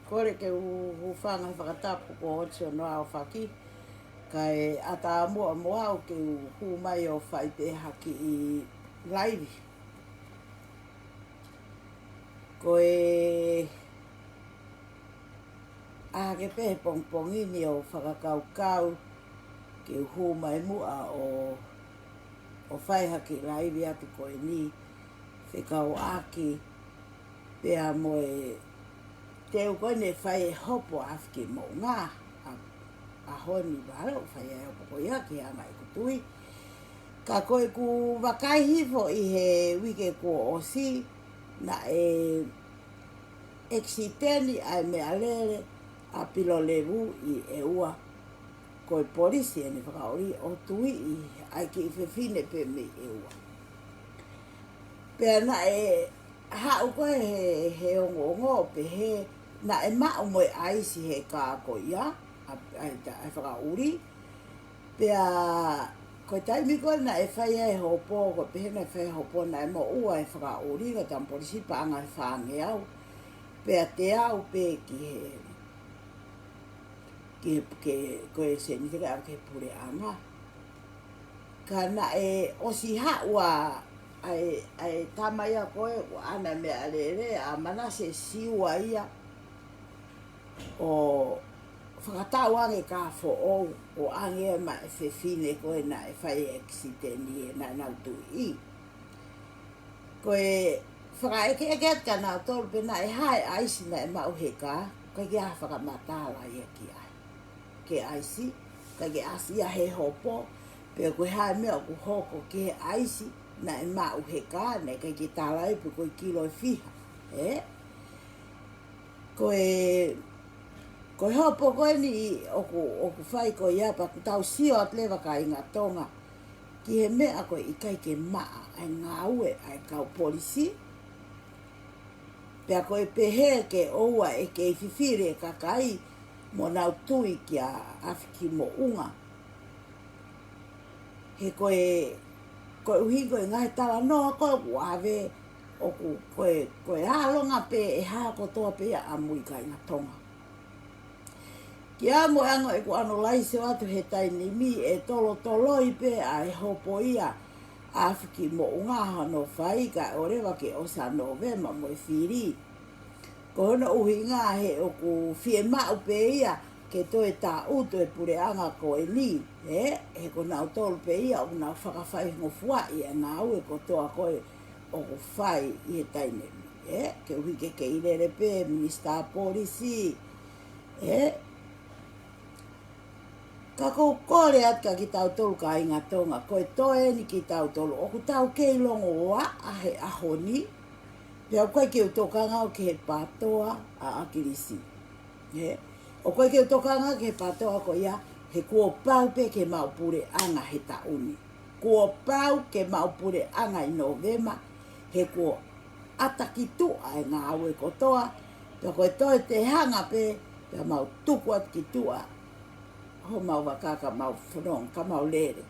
kore ke u whanga whakatapu ko otio noa o whaki. Kai ata mua mua o ke hu mai o whai te haki i laivi. Ko e a ke pehe pongpongini o whakakaukau ke hu mai mua o whai haki i laivi atu ko e ni whikau aki pea moe te ukone whai e hopo afki mo ngā a honi waro whai e hopo ko ia ki anga i kutui. Ka koe ku wakai hifo i he wike ko osi na e eksiteni ai mea lele a pilo levu i e ua koe polisi ene whakaori o tui i ai ki i whewhine pe me e ua. Pea na e hau koe he ongo pe he na e mao moe aisi he ka ko ia ai whakaori. Pea koe taimi koe na e whai e hopo, koe pehe na e whai hopo na e mo ua e whakaori ka tam polisi pa anga e whange au. Pea te au pe koe se ni te au ke pure anga. Ka na e osi haua ai tamaya koe o ana me alere a mana se siua ia o whakatau ange ka fo o ange ma e whewhine koe na e whai eksiteni e na nautu i. Koe whakaeke eke ka nā tolu pe na e hae aisi na e mau he ka, kai ke a whakamatala ia ki ai. Ke aisi, kai ke asi ia he hopo, pe koe hae mea ku hoko ke aisi na e mau he ka, ne kai ke tālai pe koe kilo e whiha. Koe hopo koe ni oku whai koe ia pa ku tau sio at lewa ka inga tonga. Ki he mea koe i kai ke maa ai ngā ue ai kau polisi. Pea koe pehe ke oua e ke i whiwhire kakai mo nau tui ki a awhiki mo unga. He koe uhi koe ngai tala noa koe uawe oku koe alonga pe e haa kotoa pe a amui ka inga tonga. Ki a mo anga e ku ano laise watu he taini mi e toloi pe a e hopo ia awhiki mo unga hano whai ka orewa ke osa novema mo e whiri. Ko hono uhi ngā he oku whie mau pe ia ke toe tā uto e pure anga ko e ni. He ko nau tolu pe ia o nau whakawhai ngofua ia ngā ue ko toa koe oku whai i he taine mi. Ke uhi ke irere pe minister polisi. Ka kou kore atka ki tau tolu ka inga tonga, koe toe ni ki tau tolu. Oku tau kei longo wa a he ahoni. Pea koe ke utokanga o ke he patoa a akirisi. O koe ke utokanga ke he patoa ko ia he kua pau pe ke maupure anga he tauni. Kua pau ke maupure anga i novema he kua atakitua e ngā aue kotoa. Pea koe toe te hanga pe pea mau tuku at ki tua. Ho mau wakaka mau whanong, ka mau lere.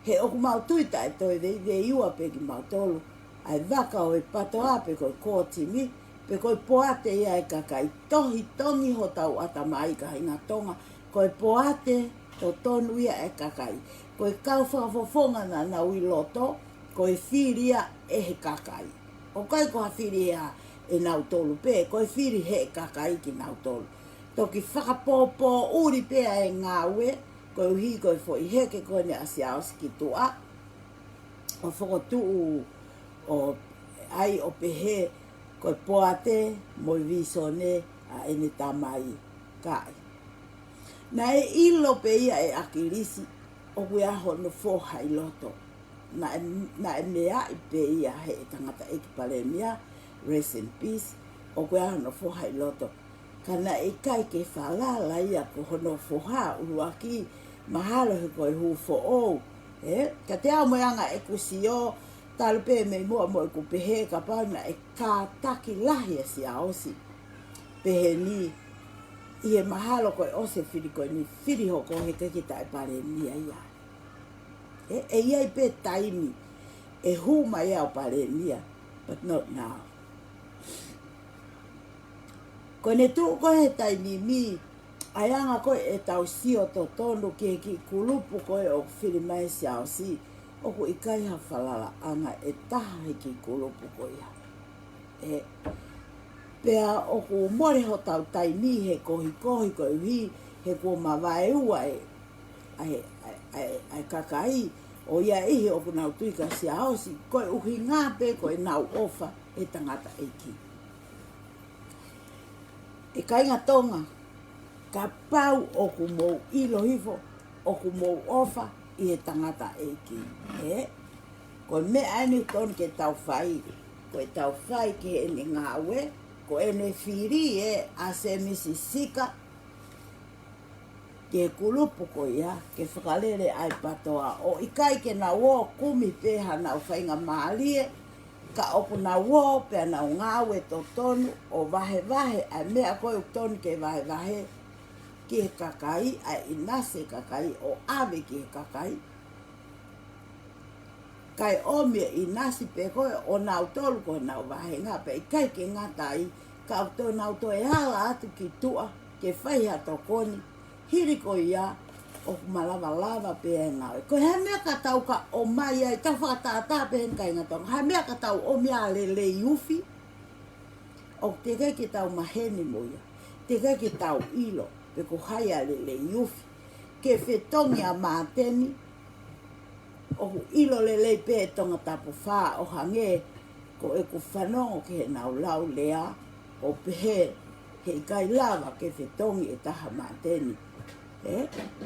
He oku mau tuita e toi vei iua pe ki mau tolu. Ai waka o e patoa pe koe kōtimi, pe koe poate ia e kakai tohi tongi ho tau ata mai ka hinga tonga. Koe poate to tonu ia e kakai. Koe kau whakafofonga na nau i loto, koe whiria e he kakai. O kai koha whiri e nau tolu pe, koe whiri he kakai ki nau tolu. Toki whakapōpō uri pea e ngā ue, koe uhi koe fo i heke koe ne asi aosi ki tua. O whakotuu o ai o pehe koe poate moi visone a ene tamai kai. Na e ilo pe ia e akirisi o kue aho no foha i loto. Na e mea i pe ia he e tangata eki palemia, rest in peace, o kue aho no foha i loto. Kana e kai ke whalala ia ko hono foha uruaki mahalo he koe hu fo ou. Ka te ao moeanga e kusio talupe me mua mo e ku pehe ka pauna e ka taki lahi e si aosi. Pehe ni i e mahalo koe ose whiri koe ni whiri hoko he kekita e pare nia ia. E ia i pe taimi e huma ia o pare nia, but not now. Ko ne tu ko he tai mi ayanga ko e tau sio to tonu ki kulupu ko e o filimai siao si o ko ikai ha falala anga e taha he ki kulupu ko ia. E pea o ko more ho tau tai mi he kohi ko iwi he ko mawai ua ai kakai o ia ihi o kuna utuika siao si ko e uhi ngā pe ko e nau ofa e tangata eiki. E kainga tonga, ka pau o ku mou ilo hifo, o ku mou ofa i e tangata eiki. Ko me aini ton ke tau whai, ko e tau whai ke e ni ngāwe, ko e ne whiri a se misi sika, ke kulupu ko ia, ke whakalere ai patoa. O ikai ke na wo kumi peha na whainga maalie, ka oku na wo pe na ngawe to tonu o vahe a mea koe tonu ke vahe ki he kakai a inase kakai o ave ki he kakai kai o me inasi pe koe o na tolu ko na vahe nga pe kai ke ngatai ka to na to e hala atu ki tua ke whai ato koni hiri ko ia o lava pe nga ko he mea ka tau ka o mai ai ta whakatata pe hen kai ngatong he mea ka tau o mea le yufi o te kai ki tau maheni moia te kai ki tau ilo pe ko hai le yufi ke whetongi a māteni o ilo le pe tonga tapu wha o hange ko e ku whanongo ke he nau lau lea o pehe he kai lava ke whetongi e taha māteni.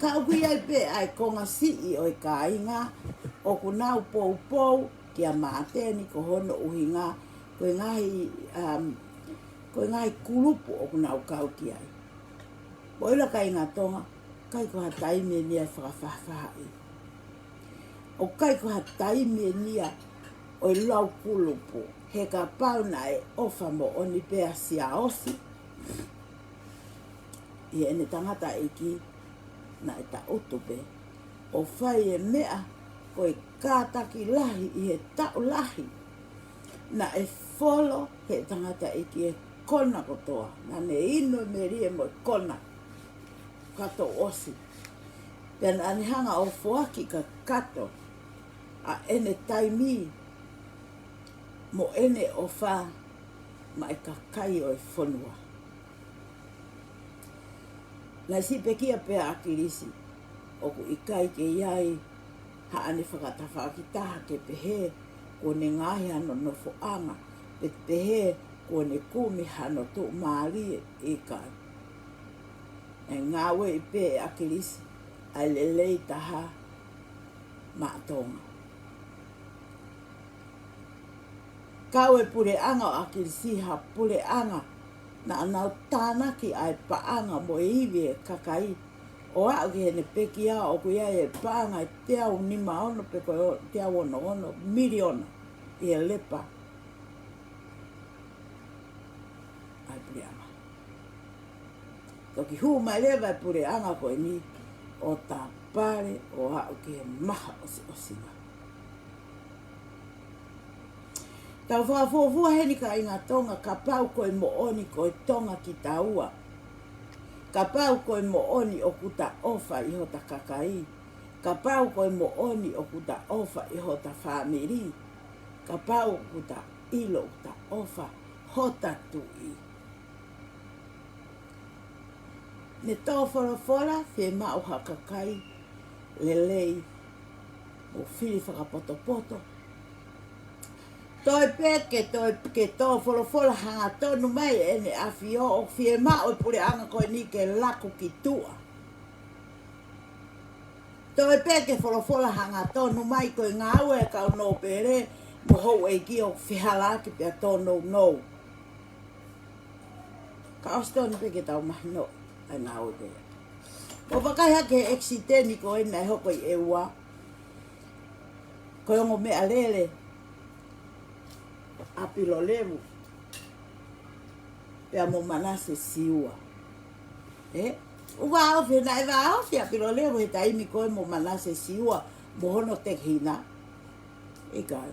Ka ui ai pe ai konga sii o i ka inga o ku nau pou ki a māteni ko hono uhinga ko i ngahi kulupu o ku nau kau ki ai. Mo ila ka inga tonga, kai ko ha taime nia whakawhawhai. O kai ko ha taime nia o i lau kulupu he ka pau na e ofa mo o ni pea sia osi. I ene tangata eki na e ta utupe o whai e mea ko e kātaki lahi i he tau lahi na e wholo he tangata eki e kona kotoa na ne ino me rie mo e kona kato osi pena anihanga o fuaki ka kato a ene taimi mo ene o wha ma e kakai o e whonua. Na si pekia pe akirisi o ku ikai ke iai ha ane whakatawha ki taha ke pehe ko ne ngahi ano no fuanga pe pehe ko ne kumi hano tu maari e kai. E ngawe i pe akirisi a lelei taha maatonga. Kawe pure anga o akirisi ha pure anga na anau tānaki ai paanga mo e iwi e kakai. O au ki hene peki a o kuia e paanga e te au ni maono pe koe te au ono miliona i e lepa. Ai pure anga. Toki huu mai lewa e pure anga koe ni o tā pare o au ki he maha o singa. Tau whakafua heni ka inga tonga ka pau koe mo oni koe tonga ki taua. Ka pau koe mo oni o kuta ofa i hota kakai. Ka pau koe mo oni o kuta ofa i hota whamiri. Ka pau kuta ilo kuta ofa hota tui. Ne tō whorafora whe mau hakakai lelei o whiri whakapoto. Toi peke ke tō wholofola hanga tonu mai ene a whio o whie mao pure anga koe ni ke lako ki tua. Toi peke wholofola hanga tonu mai koe ngāue kau no pere mo hou e ki o whihalaki pia tōno no. Ka ostoni peke tau mahi no ai ngāue pere. O wakaia ke eksiteni koe nei hoko i eua. Koe ongo mea lele. Apilo levu pea mo manase siua uwa ofe na eva ofe apilo levu he taimi koe mo manase siua mo hono te hina e kai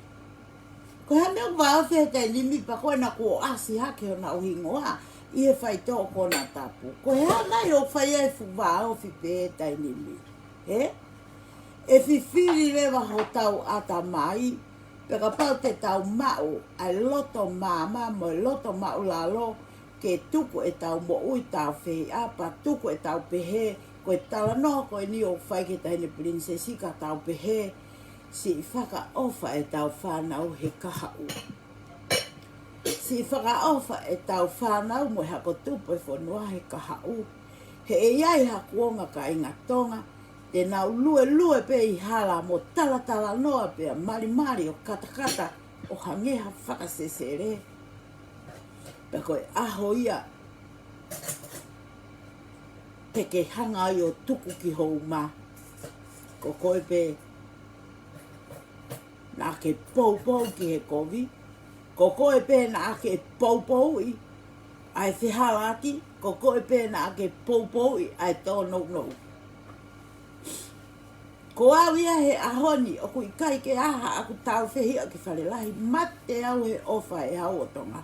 ko ha me uwa ofe he taimi pa koe na ko asi hake o na uhingoa I e whai tō kona tapu. Ko he anai o whai e fuwa o fi pētai ni mi. E whiwhiri rewa ho tau ata mai. Peka pau te tau mau. Ai loto māma mo loto mau lalo. Ke tuku e tau mo ui tau whi apa. Tuku e tau pehe. Ko e tala no ko e ni o whai ke tahine prinsesi ka tau pehe. Si whaka ofa e tau whanau he kaha ua. Si whakaofa e tau whanau mo hako tupo e whanua he kahau. He e iai hakuonga ka inga tonga. Te nau lue pe i hala mo tala noa pe a mari o katakata o hangeha whakasesere. Pe koe aho ia pe ke hanga i o tuku ki hou ma. Ko koe pe nā ke pou ki he kovi. Ko koe pēna ake pou i, ai whihala ati, ko koe pēna ake pou i, ai tōnou. Ko au ia he ahoni, o kui kai ke aha aku tau whehi o ki whalelahi, mate au he ofa e hau o tonga.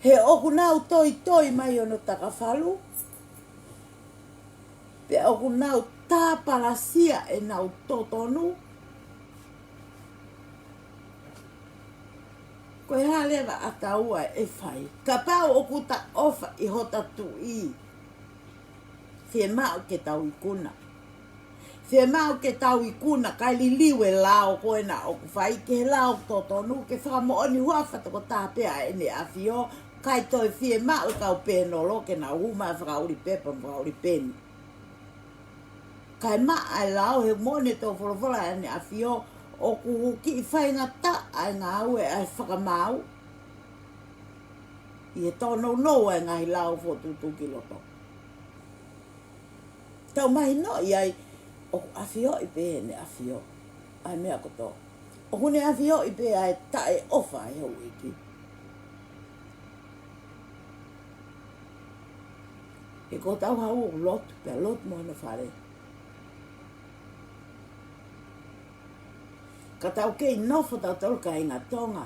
He oku nau toi mai ono takawhalu, pe oku nau tāparasia e nau totonu, ko e halewa ataua e whai. Ka pau o kuta ofa i hota tu i. Whie mau ke tau i kuna. Whie mau ke tau i kuna, kai li liwe lao koe na o kuwhai. Ke he lao totonu, ke whakamooni huawhata ko tāpea e ne awhio. Kai toi whie mau kau pēnolo ke na uma whakauri pepa whakauri pēni. Kai maa ai lao he mone tō wholofola e ne awhio. O ku ki i whainga ta ai ngā ue ai whakamau. I e tōnou ai ngā hi lau whotutu ki loto. Tau mahi no i ai, o ku awhio i pē ne awhio. Ai mea koto. O ku ne awhio i pē ai tae ofa e hau iki. E ko tau hau o lotu, pia lotu mo na whare. Ka tau kei nofo tau tolka i ngā tonga,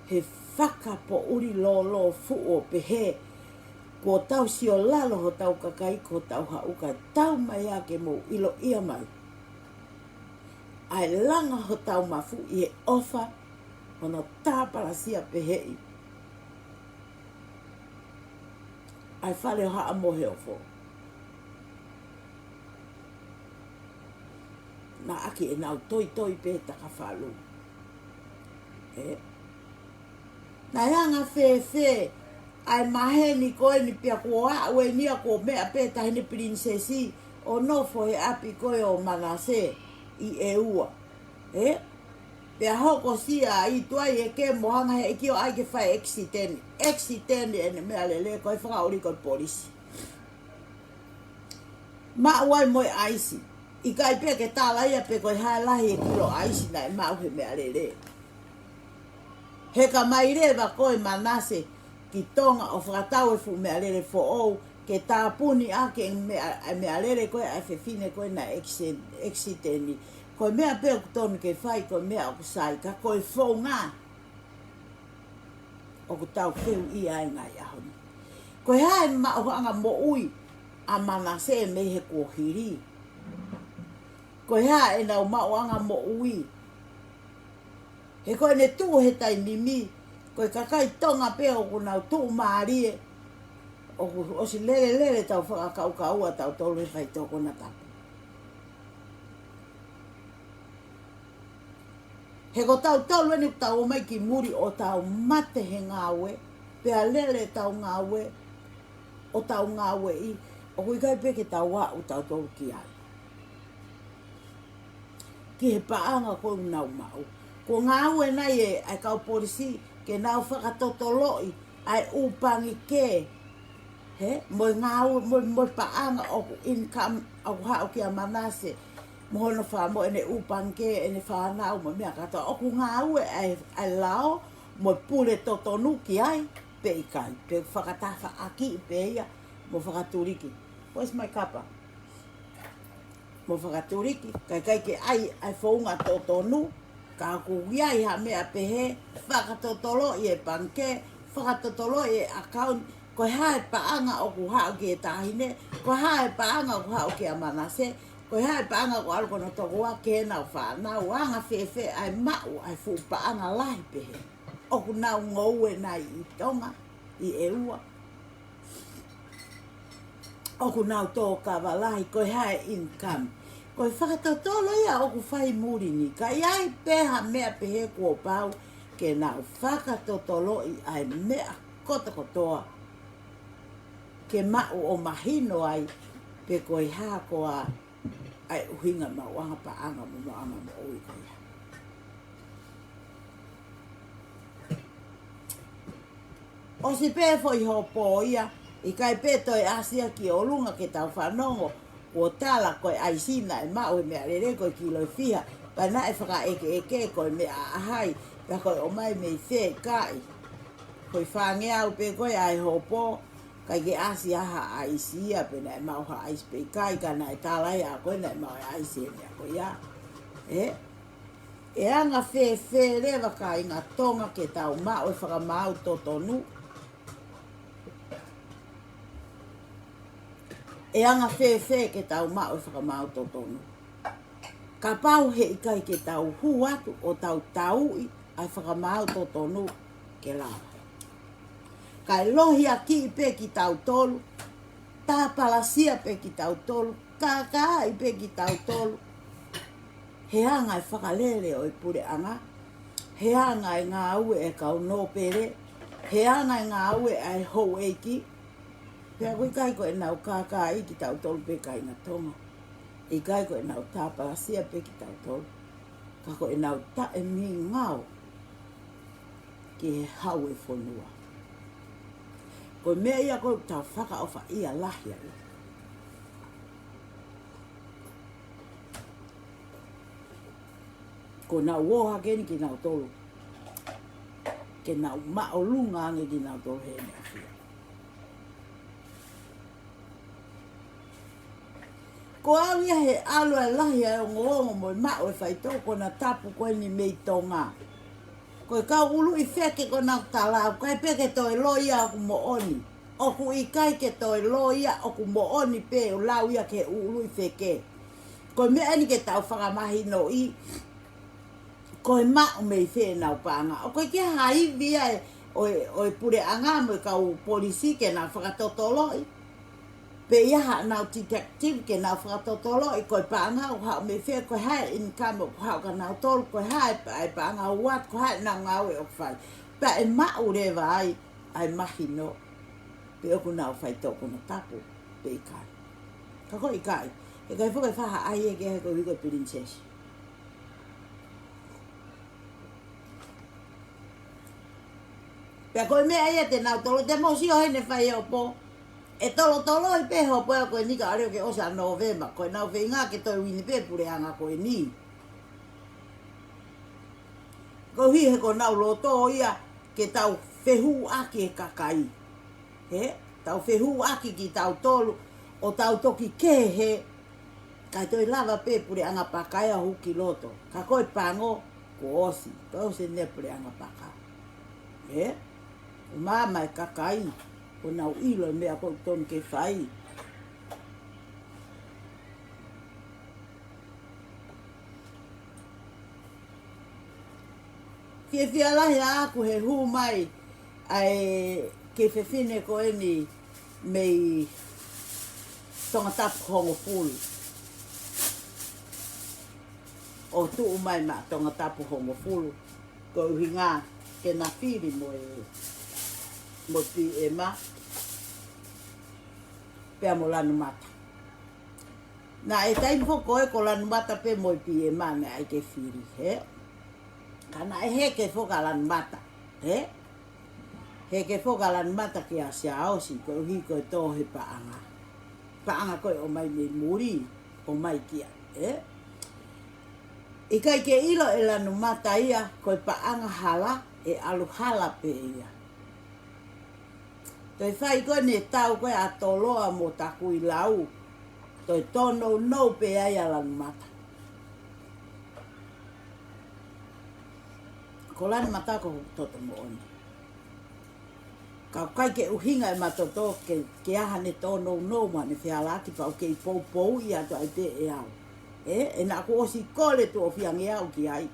he whaka po uri lo fu o pehe, ko tau si o lalo ho tau kakai, ko tau hauka, tau mai ake mo ilo ia mai. Ai langa ho tau mafu i e ofa, hono tāparasia pehe i. Ai whare o haa mohe o fo. Na aki e nau toi pe taka whalu. Na hanga whewhe, ai mahe ni koe ni pia kua aue nia ko mea pe tahine prinsesi, o nofo he api koe o manase i e ua. Pia hoko sia i tuai e ke mohanga he iki o ai ke whai exiteni. Exiteni ene mea lele koe whakauri koe polisi. Ma uai moi aisi. I kai pe ke tāla ia pe koe hae lahi e kilo aisi na e mau he mea lele. He ka mai rewa koe manase ki tonga o whakatau e fu mea lele fo ou ke tāpuni ake mea lele koe a whewhine koe na exiteni. Koe mea pe o kutonu ke whai koe mea o kusai ka koe fou ngā. O kutau keu i ai ngai ahoni. Koe hae ma o anga mo ui a manase me he kuohiri. Ko hea e nau mauanga mo ui. He koe ne tū he tai nimi. Koe kakai tonga peo ku nau tū maarie. O si lele tau whakakaukaua tau tolu e whai tōko na tapu. He ko tau tolu eni tau o mai ki muri o tau mate he ngāwe. Pea lele tau ngāwe. O tau ngāwe i. O kui kai peke tau wā u tau tolu ki ai. Ki he paanga ko nau mau. Ko ngā ue nei e ai kau polisi ke nau whakatotoloi ai upangi ke. Mo ngā ue, mo paanga o income au hao ki a manase. Mo hono wha mo ene upangi ke ene whanau mo mea katoa. O ku ngā ue ai lao mo pule totonu ki ai pe i kai. Pe whakatafa aki i pe ia mo whakaturiki. Where's my kapa? Mo whakaturiki, kai ke ai whaunga totonu, ka ku iai ha mea pehe, whakatotolo i e panke, whakatotolo e account, ko hae paanga o ku hao ki e tahine, ko hae paanga o ku hao ki a manase, ko hae paanga o alko no tokoa ke na whanau, anga whewhe ai mau ai fu paanga lai pehe. O ku nau ngou e nai I tonga, I e ua. O ku nau tō kawalahi, ko hae income. Ko whakatotolo ia o ku whai muri ni, ka iai peha mea pehe kua pau, ke nau whakatotolo I ai mea kotokotoa. Ke mau o mahino ai, pe koe haa koa ai uhinga mauanga paanga mo maanga mo oi koe. O si pe foi hopo ia, I kai pe toi asia ki o lunga ke tau whanongo, o tala koe ai sina e mau e mea rere koe ki loi fia, pa na e whaka eke koe mea ahai, pa koe o mai mei whē kai. Koe whangea u pe koe ai hopo, kai ke asia ha ai sia pe na e mau ha ai pe kai ka na e talai a koe na e mau ai se mea koe ia. E anga whē rewa ka I ngā tonga ke tau mau e whaka mau totonu. E anga whē ke tau mau e whakamau totonu. Ka pau he I kai ke tau hu atu o tau taui ai whakamau totonu ke lawa. Kai lohi a ki pe ki tau tolu, tā palasia pe ki tau tolu, kā I pe ki tau tolu. He anga e whakalele o I pure anga, he anga e ngā ue e kau no pere, he anga e ngā ue e hou eiki, pea koe kai koe nau kā I ki tau tolu pe kai ngā tonga. I kai koe nau tā palasia pe ki tau tolu. Ka koe nau ta e mi ngau ki he hau e whonua. Koe mea ia koe tau whaka ofa ia lahi ai. Ko nau woha keni ki nau tolu. Ke nau maolunga ange ki nau tolu he mea fia. Ko au ia he alo e lahi ai o ngongo mo I mao e whaitau ko na tapu koe ni mei tonga. Ko I kau ulu I wheke ko nau talau, kai peke toi loia aku mo oni. Oku I kai ke toi loia oku mo oni pe o lau ia ke ulu I wheke. Ko mea ni ke tau whakamahi no I, ko I mao mei whe nau panga. O koe ke haivi ai o pure anga mo I kau polisi ke nau whakatotoloi. Pe ia ha nau detective ke nau whakatotolo I koe panga o hao me whea koe hae income o hao ka nau tolu koe hae pa panga o wat koe hae nau ngau e o whai. Pa e mau rewa ai mahi no. Pe oku nau whai toko na tapu pe I kai. Ka koe I kai. E kai whukai whaha ai e ke he koe hiko princess. Pe koe mea ia te nau tolo te mosi o hene whai e o po. E tolo I peho poe koe nika areo ke osa November. Koe nau whinga ke toi wini pe pure anga koe ni. Ko hi he ko nau loto ia ke tau whehu aki e kakai. He? Tau whehu aki ki tau tolu o tau toki ke he. Kai toi lava pe pure anga pakai a huki loto. Ka koe pango ko osi. Pau se ne pure anga pakai. He? O mama e kakai. O nau ilo e mea kou tonu ke whai. Ke whialahi a aku he hu mai ai ke whewhine ko e ni mei tonga tapu hongo fulu. O tuu mai ma tonga tapu hongo fulu. Ko uhi ngā ke na whiri mo pi e ma. Pea mo lanu mata. Na e taimi foko e ko lanu mata pe mo pi e ma me ai ke whiri, he? Kana e he ke foka lanu mata, he? He ke foka lanu mata ki a sia aosi, ko uhi ko e tohe paanga. Paanga koe o mai me muri, o mai kia, he? I kai ke ilo e lanu mata ia, ko e paanga hala, e alu hala pe ia. Toi whai koe ne tau koe a toloa mo taku I lau. Toi tono no pe ai alan mata. Ko lani mata ko toto mo oni. Ka kai ke uhinga e matoto ke aha ne tono no ma ne whialaki pa o ke i pou i ato ai te e au. E na ko osi kole tu o whiange au ki ai.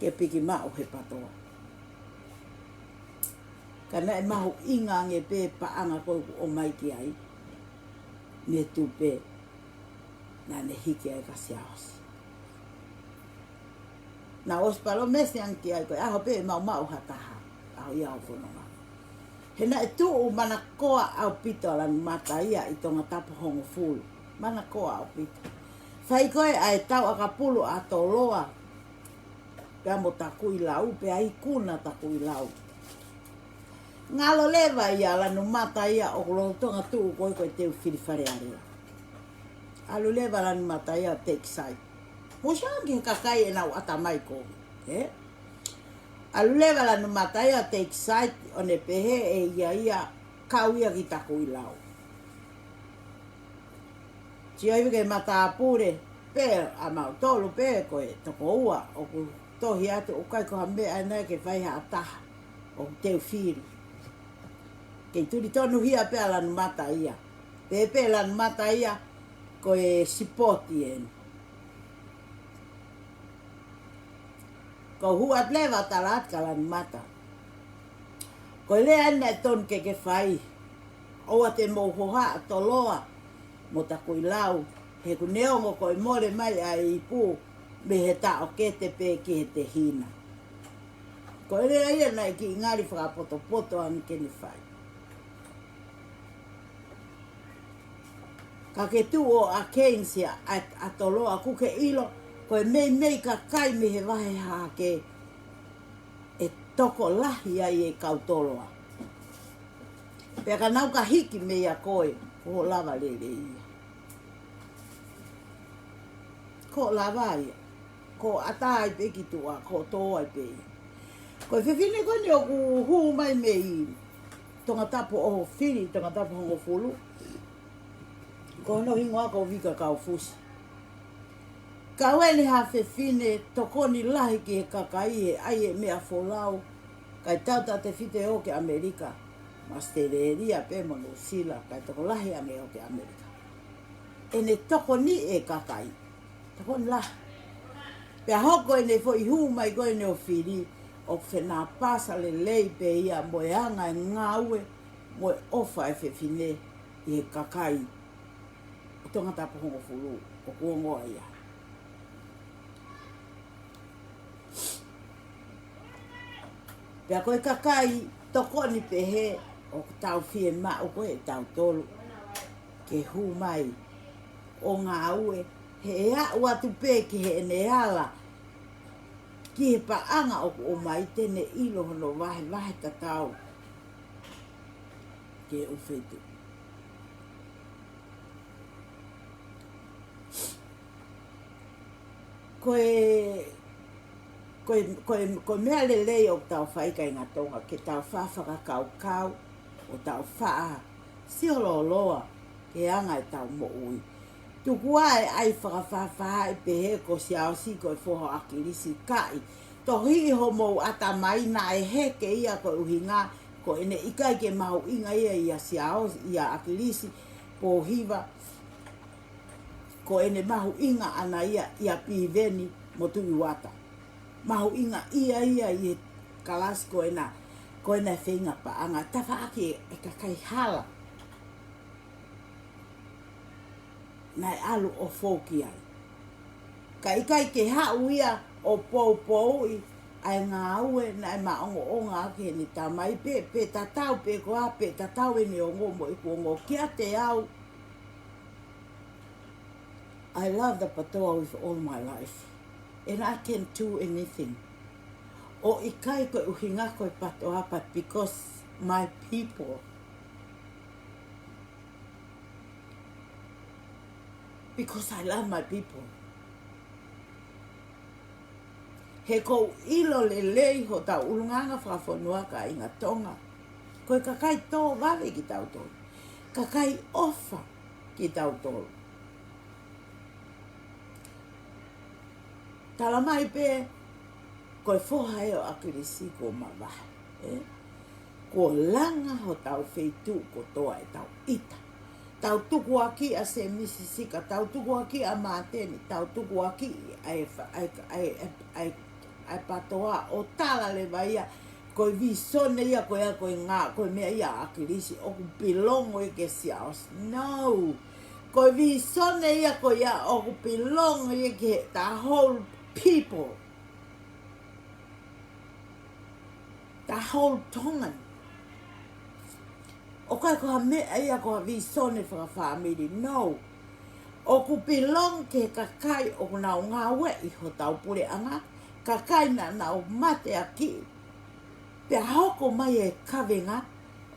Ke piki mao he patoa. Ka na e mahu inga nge pe paanga ko o mai ki ai. Ne tupe na ne hiki ai ka siaosi. Na os palo mesi anki ai ko aho pe mau hataha. Aho iau whanonga. He na e tu o mana koa au pito lan mata ia i tonga tapu hongo fulu. Mana koa au pito. Whai koe ai tau a kapulu a to loa. Pea mo takui lau, pea i kuna takui lau. Ngalo lewa ia lanu mata ia o lo tonga tu koe koe teu whiriwhare area. Alu lewa lanu mata ia take side. Mo shangi kakai e nau atamai ko. Alu lewa lanu mata ia take side o ne pehe e ia kau ia ki takui lau. Tia iwi ke mata apure, pe a mau tolu pe koe toko ua o ku tohi atu o kai koha mea anai ke whaiha ataha o teu whiri. Kei turi tonu hia pe lanu mata ia. Pe lanu mata ia koe sipoti en. Ko huat lewa talat ka lanu mata. Koe lea ane ton ke whai. Oa te mohoha to loa. Mo takui lau. He ku neongo koe more mai a i pū. Me he ta o ke te pe ki he te hina. Koe lea ia nai ki ngari whakapoto an ke ni whai. Ka ke tu o a Keynesia a toloa kuke ilo. Koe mei ka kai me he wahe haa ke e toko lahi ai e kautoloa. Pea ka nau ka hiki me ia koe. Ko lava lele ia. Ko lava ia. Ko atai pe ki tua. Ko toa i pe ia. Koe whiwhine koe ni o ku huu mai me i. Tonga tapu o whiri. Tonga tapu hongo fulu. Ko no hingoa ko vika kau fusi. Ka wele ha whiwhine tokoni lahi ki he kakai e ai e mea wholau. Kai tauta te white o ke Amerika. Mastereria pe mono sila. Kai toko lahi ane o ke Amerika. E ne tokoni e kakai. Tokoni lahi. Pea hoko e ne fo i huu mai koe ne o whiri. O whenā pasa le lei pe ia moe anga e ngāue. Moe ofa e whiwhine i he kakai. O tonga tapu hongo fulu. O kuongoa ia. Pea koe kakai tokoni pehe o tau fie ma o koe tau tolu. Ke hu mai o ngā ue he ea watu pe ki he ene ala. Ki he paanga o mai tene ilo hono wahe tatau. Ke uwhetu. Koe mea lelei o tau whaikai ngā tonga ke tau whawhaka kau o tau whaa siololoa ke anga e tau mo ui. Tukua e ai whakawhawha e pehe ko siaosi koe whoho akirisi kai. Tohi ho mou atamai na e heke ia koe uhinga ko ene ikai ke mahu inga ia siaosi ia akirisi po hiva. Ko ene mahu inga ana ia piveni mo tui wata. Mahu inga ia i kalas ko ena whinga pa anga. Tawa ake e kakai hala. Nai alu o fōki ai. Ka ikai ke hau ia o pou i ai ngā ue nai maongo o ngā ake ni tamai pe tatau pe ko a pe tatau e ni o ngō mo i kuongo kia te au. I love the patoa with all my life. And I can do anything. O ikai koe uhinga koe patoa but because my people. Because I love my people. He kou ilo le lei ho tau ulunganga whawhanua ka inga tonga. Koe kakai tō wawe ki tau tō. Kakai ofa ki tau tō. Tala mai pe, koe whoha eo akirisi ko mawahe. ko langa ho tau feitu ko toa e tau ita. Tau tuku aki a se misisika, tau tuku aki a mateni, tau tuku aki ai patoa o tala le vaia koi visone ia koi ngā koi mea ia akirisi o ku pilongo e ke siaos. No! Koi visone ia koi ia o ku pilongo e ke the whole people. The whole tongan. O kai koha mea ia koha visone whaka family. No! O ku pilong ke kakai o ku nau ngā we i ho tau pure anga. Kakai na nau mate a ki. Pea hoko mai e kawenga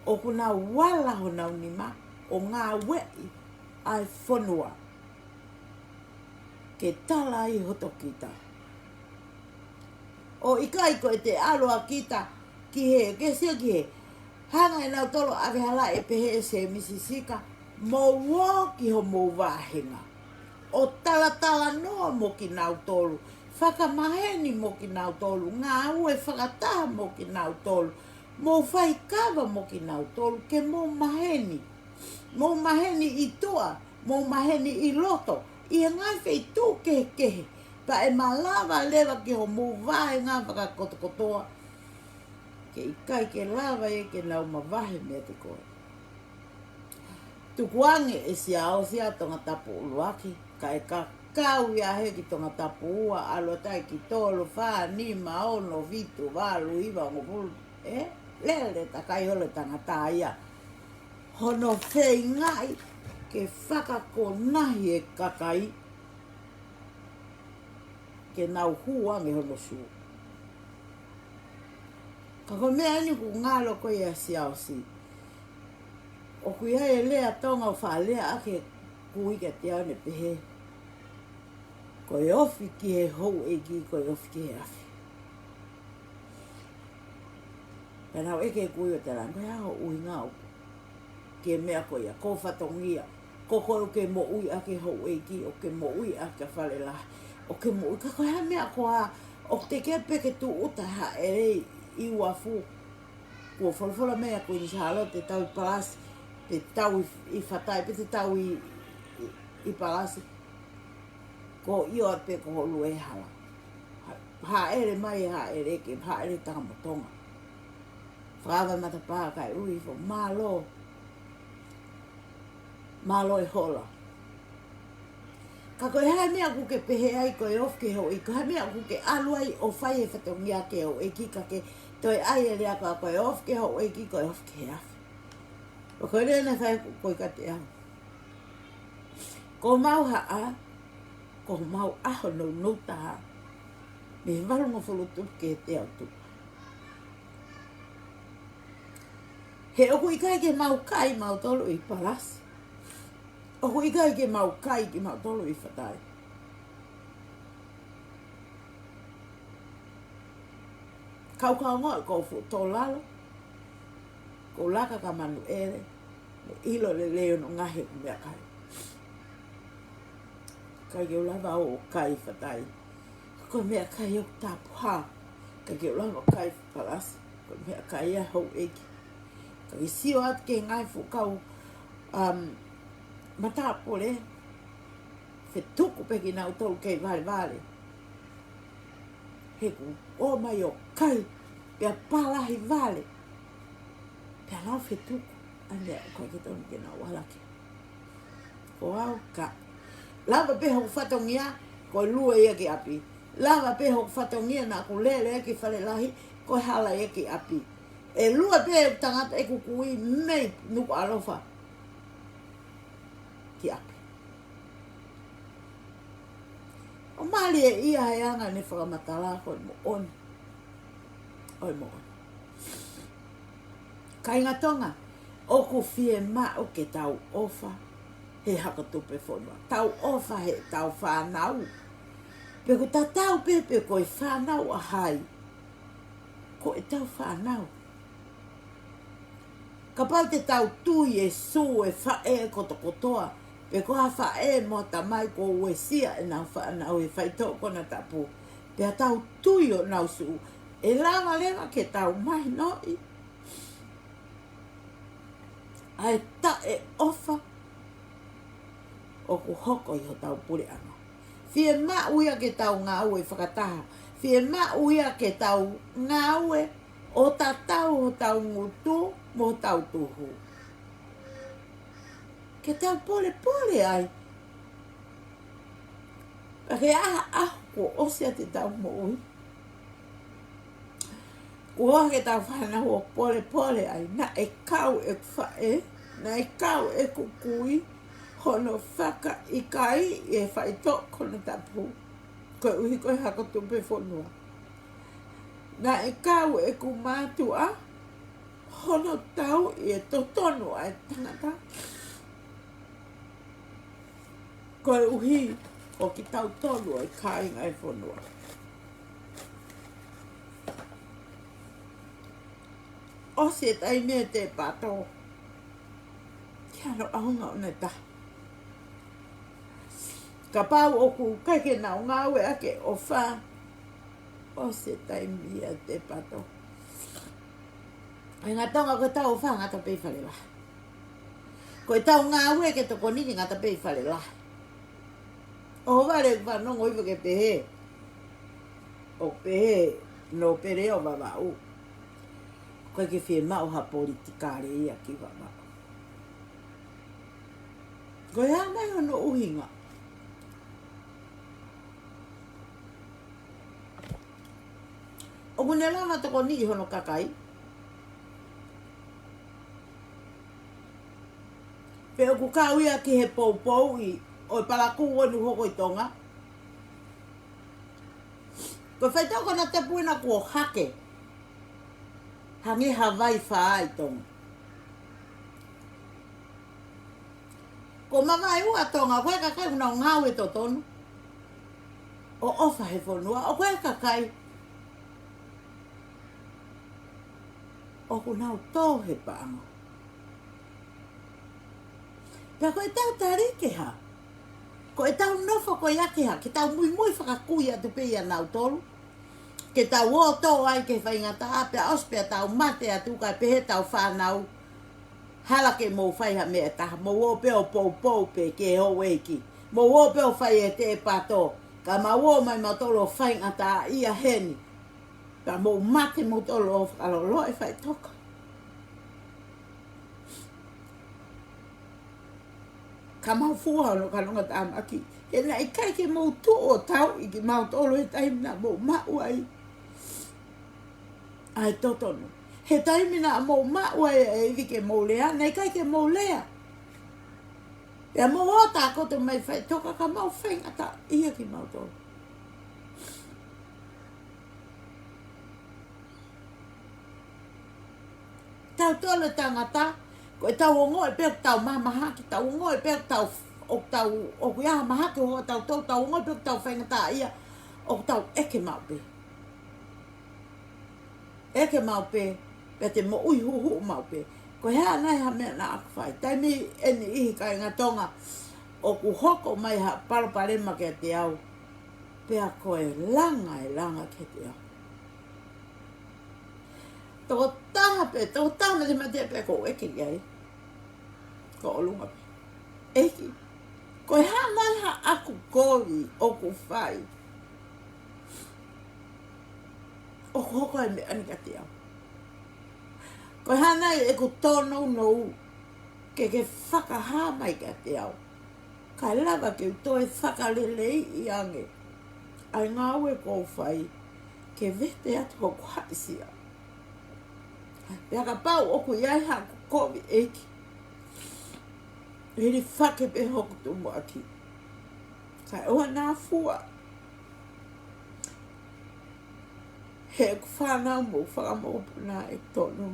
o ku nau wala ho nau nima o ngā wei ai whanua. Ke tala i hoto kita. O ikai ko e te aloa kita ki he, ke sia ki he. Hanga e nau tolo awehala e pehe e se misisika mo wo ki ho mo wahenga. O tala noa mo ki nau tolu. Whakamaheni mo ki nau tolu, ngā ue whakataha mo ki nau tolu, mo whaikawa mo ki nau tolu, ke mo maheni. Mo maheni i toa, mo maheni i loto, i ngai whai tū kehe. Pa e malawa lewa ki ho mo wahe ngā whakakotokotoa, ke ikai ke lawa e ke nau mawahe mea te koe. Tukuange e sia o sia tonga tapu uluaki, ka e kau ia he ki tonga tapu ua, alo tai ki tolo, wha, nima, ono, vitu, walu, iwa, ngopulu, lele takai hole tangata ia. Hono whei ngai, ke whakako nahi e kakai, ke nau huange hono su. Kako mea ni ku ngalo ko ia siao si. O ku ia e lea tonga o wha lea ake kui ke te au ne pehe. Ko e ofi ki he hou e ki, ko e ofi ki he afi. Pena o eke kui o te rang, koe hao ui ngā upo. Ke mea ko ia, ko whatongia. Ko koe o ke mo ui ake hou e ki, o ke mo ui ake whale la. O ke mo ui, ka koe ha mea ko ha, o te ke peke tu uta ha e rei i wafu. Kua whalawhala mea ko i halo te tau i palasi, te tau i whatai, pe te tau i palasi. Ko io a pe ko holu e hala. Ha ere mai ha ere ke ha ere tanga motonga. Whakawa matapaa kai ui fo malo. Malo e hola. Ka koe hae mea ku ke pehe ai koe of ke ho i. Ka hae mea ku ke alu ai o whai e whatongia ke ho e ki ka ke toi ai e rea ka koe of ke ho e ki koe of ke afi. O koe rea na whai koe ka te au. Ko mau haa. Ko mau aho no taha. Me walunga whulutu ke te au tupa. He oku ikai ke mau kai mau tolu i palasi. Oku ikai ke mau kai ki mau tolu i whatai. Kau ngoi ko fu tō lalo. Ko laka ka manu ere. Ilo le leo no ngahe mea kai. Kai ke ulawa o kai whatai. Ko mea kai o tapu ha. Kai ke ulawa kai palasi. Ko mea kai a hou eki. Kai sio at ke ngai fukau matapo le. Whetuku peki nau tolu kei vale. Heku o mai o kai. Pea palahi vale. Pea lau whetuku. Anea o kai ke tonu ke nau walake. Ko au ka. Lava pe ho whatongia, ko lua ia ki api. Lava pe ho whatongia na ko lele ki whale lahi, ko hala ia ki api. E lua pe tangata e kukui mei nuku alofa ki api. O mali e ia haianga ne whakamatala ko mo on. Oi mo on. Kai ngā tonga, o ku fie ma o ke tau ofa. He haka tupe whanua. Tau ofa he tau whanau. Pe ko ta tau pepe ko i whanau a hai. Ko e tau whanau. Ka pau te tau tui e su e whae e kotokotoa. Pe ko ha whae mo ta mai ko ue sia e nau whanau e whaito kona tapu. Pe a tau tui o nau su. E lama lewa ke tau mai noi. Ai ta e ofa o ku hoko i ho tau pure anga. Fie ma uia ke tau ngā ue whakataha. Fie ma uia ke tau ngā ue o ta tau ho tau ngutu mo tau tuhu. Ke tau pole pole ai. Ke aha ko osea te tau mo ui. Kua ke tau whana ho pole pole ai. Na e kau e whae. Na e kau e kukui. Hono whaka i kai e whai tok kono tapu. Koe uhi koe hako tupe whonua. Na e kau e ku mātua. Hono tau i e totonu ai tangata. Koe uhi o ki tau tonu ai kai ngai whonua. O se tai me te pato. Kia no aunga o ne taha. Ka pau o ku kaike nao ngāwe ake o whā. O se taimia te pato. E ngā tonga koe tau o whā ngata pei whare la. Koe tau ngāwe ke toko nini ngata pei whare la. O wale whanongo iwa ke pehe. O pehe no pere o wawau. Koe ke whie mau ha politikare ia ki wawau. Koe hā mai hono uhinga. O mune lama toko ni hono kakai. Pe o ku kauia ki he pou i o palaku onu hoko i tonga. Ko whai toko na te puena ku o hake. Hangi Hawaii whaa i tonga. Ko mama e ua tonga, koe kakai una o ngāwe to tonu. O ofa he whonua, o koe kakai. O ku nau tō he paanga. Pea koe tau tarike ha. Ko e tau nofo koe ake ha. Ke tau mui whakakui atu pia nau tolu. Ke tau o tō ai ke whaingata a pea ospea tau mate atu kai pehe tau whanau. Hala ke mō whaiha mea taha. Mō o peo pou pe ke ho eiki. Mō o peo whai e te pato. Ka ma o mai matolo whaingata a ia heni. Ka mō mate mō tolo o whakalolo e whai toka. Ka mau fuha no ka nunga tāmaki. He na i kai ke mō tu o tau i ki mau tolo he taimina mō mau ai. Ai totonu. He taimina mō mau ai e iwi ke mō lea. Na i kai ke mō lea. Pea mō o tā koto mai whai toka ka mau whaingata ia ki mau tolo. Tau tole tangata, ko e tau ongo e pek tau mamaha ki tau ongo e pek tau o tau o kuiaha maha ki hoa tau ongo e pek tau whaingata ia o tau eke maupe. Eke maupe, pe te mo ui huhu maupe. Ko hea nai ha mea na aku whai. Tai mi eni ihi kai ngā tonga o ku hoko mai ha paraparema ke te au. Pea ko e langa ke te au. Toko taha me te mate pe ko eke iai. Ko olunga pe. Eki. Ko e hanai ha aku kori o ku whai. O hoko e me anika te au. Ko e hanai e ku tono nou. Ke whakaha mai ka te au. Ka lava ke utoe whakalelei i ange. Ai ngāwe ko whai. Ke vete atu ko kuhaisia. Pea ka pau oku iai ha ku kovi eki. Hiri whake pe hoku tumu aki. Kai oa nā fua. He ku whanau mo whakamopuna e tonu.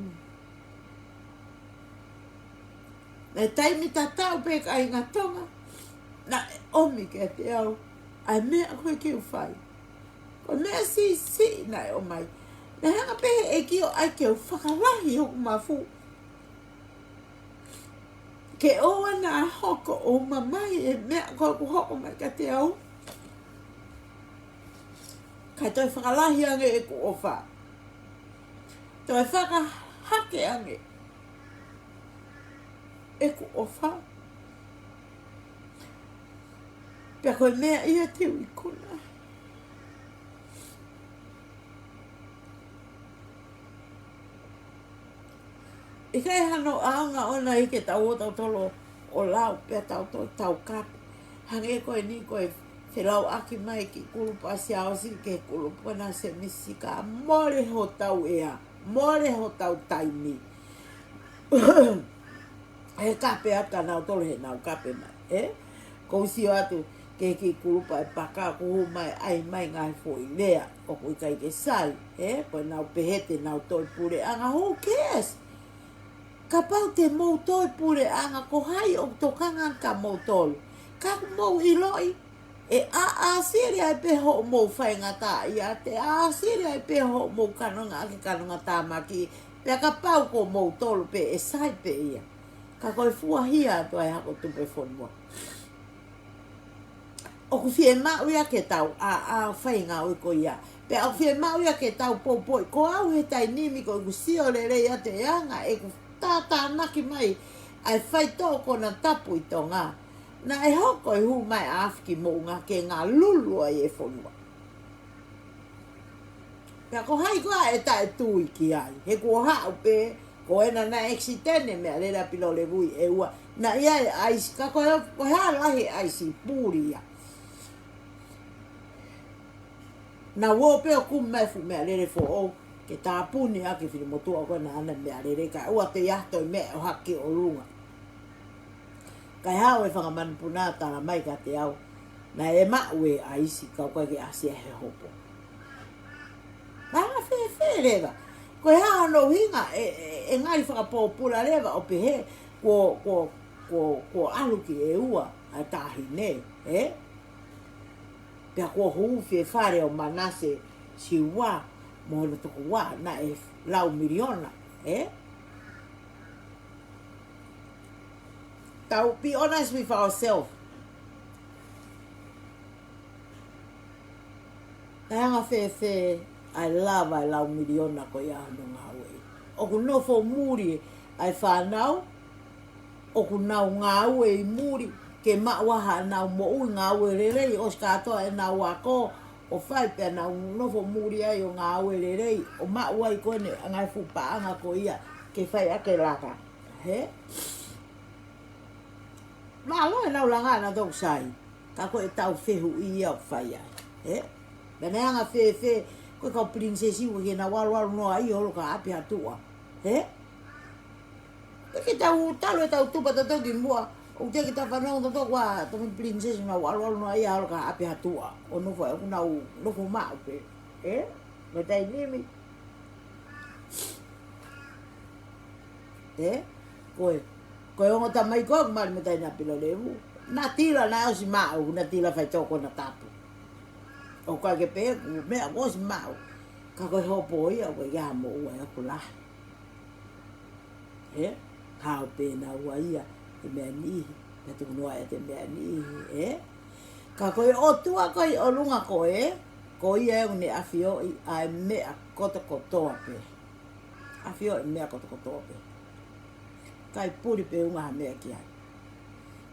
Nei taimi tatau pe ka inga tonga. Na omi ke te au. Ai mea koe ki uwhai. Ko mea si nai o mai. Na hanga pehe e ki o ai ke o whakarahi hoku mafu. Ke oa nā hoko o mamai e mea koe ku hoko mai ka te au. Kai toi whakarahi ange e ku ofa. Toi whakahake ange. e ku ofa. Pea koe mea ia te uikuna. I kai hano aanga ona i ke tau o tau tolo o lau pea tau kapu. Hange koe ni koe whilau aki mai ki kulupa si aosi ke kulupa na se misi ka more ho tau ea. More ho tau taimi. He kape ata nau tolo he nau kape mai. Kou si o atu ke ki kulupa e paka kuhu mai ai mai ngai fo i lea. O kui kai ke sai. Koe nau pehete nau toi pure anga who cares? Ka pau te mou toi pure anga ko hai o tokangan ka mou tolu. Ka mou i loi. E a siri ai pe ho mou whai ngata ia. Te a siri ai pe ho mou kanonga ake kanonga tāmaki. Pea ka pau ko mou tolu pe e sai pe ia. Ka koe fua hia atu ai hako tupe whonua. O ku fie mau ia ke tau a whai ngā ui ko ia. Pea o fie mau ia ke tau popoi. Ko au he tai nimi ko iku sio le rei ate anga e ku tata naki mai ai whai tōko na tapu i tō ngā. Na e hoko i hu mai awhiki mō ngā ke ngā lulu ai e whonua. Pea ko hai koa e tae tui ki ai. He kua hao pe, ko ena na eksitene mea lera pilo le vui e ua. Na ia e aisi, ka koe haa lahi aisi pūri ia. Na wo pe o kum mai fu mea lere fo o. Ke tāpuni ake whiri motua koe na ana mea rere ka ua te iahtoi mea o hake o runga. Kai hao e whangamanu puna tāna mai ka te au. Na e mau e a isi kau koe ke asia he hopo. Nanga whee rewa. Koe hao no hinga e ngai whakapōpura rewa o pehe ko aluki e ua a tāhi ne. Pea kua huu whee whare o manase si wā. Mohono toko wā, na e lau miliona, Tau, be honest with ourselves. Hanga whee, I love ai lau miliona ko ia hano ngā ue. Oku no fo muri ai whanau, oku nau ngā ue i muri, ke maawaha nau mo ui ngā ue rerei, os katoa e nau wako, o whai pia na nofo muri ai o ngā aue rei, o maua i kone ngai fupaanga ko ia, ke whai ake laka. Mā loe nau langa na tau sai, ka koe tau whehu i ia o whai ai. Mene anga whee, koe kau princesi ua ke na waru noa i holo ka api hatua. Ke tau talo e tau tupa tato ki mua, o te ki ta whanau tato kua tamu princesi na waru noa i holo ka api hatua. O nofo e kunau, nofo maa pe. Me tai nimi. Koe ongo ta mai koe kumari me tai na pilo lewu. Na tila na au si maa, na tila whai toko na tapu. O kai ke pe, mea ko si maa. Ka koe hopo ia, koe ia mo ua e ako lahi. Hao pe na ua ia, te mea nihi. Me tuku noa e te mea nihi. Ka koe o tua koe o lunga koe, ko ia e une awhio i ai mea koto kotoa pe. Awhio i mea koto kotoa pe. Kai puri pe unga ha mea ki ai.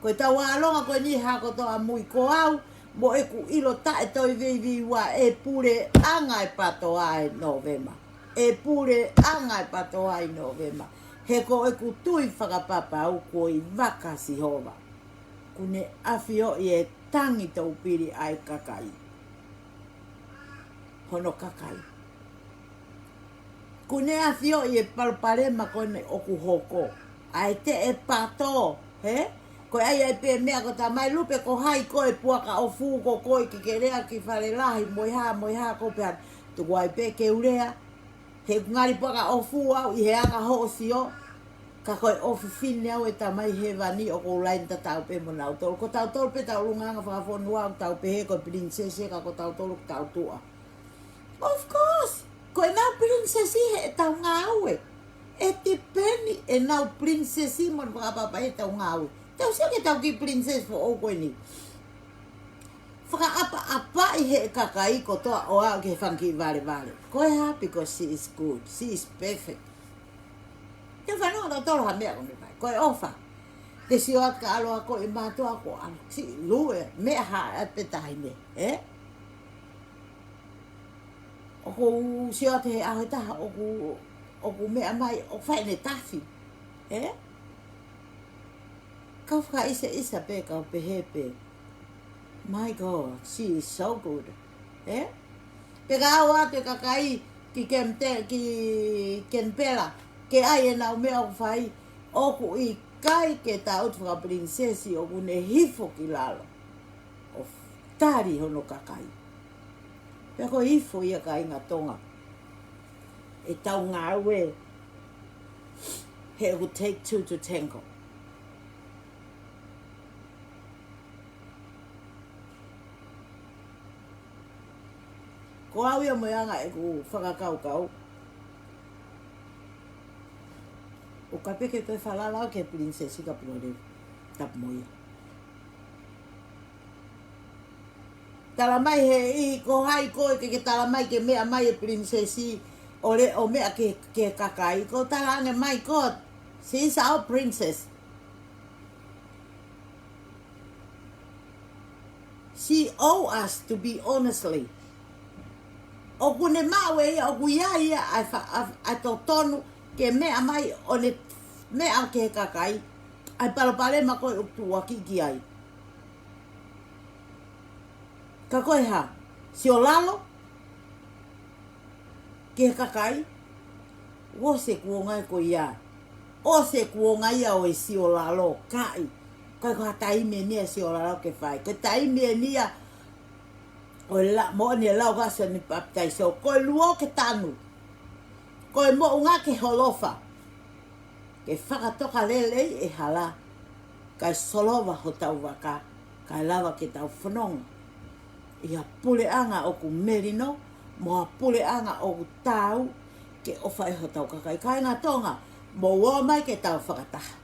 Koe tau alonga koe ni ha kotoa mui ko au, mo e ku ilo ta e toi vei wa e pure anga e patoa e Novema. E pure anga e patoa e Novema. He ko e ku tui whakapapa au ko i waka si hova. Kune awhio i e tangi tau piri ai kakai. Hono kakai. Kune awhio i e palparema kone oku hoko. Ai te e pato, Koe ai pe mea ko ta mai lupe ko hai koe puaka o fu ko koe ki ke rea ki whare lahi moi ha ko pean. Tuku ai pe ke urea. He ngari puaka o fu au i he aka ho sio. Ka koe o whiwhine au e ta mai he wani o ko ulain ta tau pe mo nau tolu. Ko tau tolu pe tau lunganga whakawhonua au tau pe he koe prinsese ka ko tau tolu tau tua. Of course! Koe nau prinsesi he tau ngā aue. E te peni e nau prinsesi mon whakapapa he tau ngā aue. Tau sia ke tau ki princess fo o koe ni. Whaka apa i he kakai ko toa o au ke whanki vale. Koe ha because she is good. She is perfect. Te whanau tau tolo ha mea kone pai. Koe ofa. te si o at ka aloha ko e mātua ko alo. Si lue, mea ha at petahine, O ku si o te he aho taha, o ku mea mai, o whaine tafi, Kau whaka isa pe kau pehe pe. My God, she is so good, Pe ka awa te kakai ki Kenpela, ke ai e nau mea o whai, o ku I kai ke ta ut whaka prinsesi o ku ne hifo ki lalo. O tari hono kakai. Pe ko hifo ia ka inga tonga. E tau ngā ue, he would take two to tango. Ko au ia moeanga e ku whakakau. O ka peke te whalala ke prinsesi ka pino tap moia. Tala mai he I ko hai ko ke tala mai ke mea mai e prinsesi o mea ke kakai. Ko tala ane my God, she is our princess. She owe us to be honestly. O kune mawe ia, o kuia ia, ai tō tonu, ke mea mai, o ne mea ke kakai, ai palopale ma koe uktua ki ai. Ka koe ha, si o lalo, ke kakai, o se kuonga ko ia, o se kuonga ia o si o lalo, kai, kai ko taime nia si o lalo ke whai, ko taime nia, o la mo ni lau ga se ni paptai so ko luo ke tanu ko mo unga ke holofa ke whaka toka lele e hala kai solova ho tau waka kai lava ke tau whanonga ia pule anga o ku merino mo pule anga o ku tau ke o whai ho tau kakai kai ngā tonga mo ua mai ke tau whakataha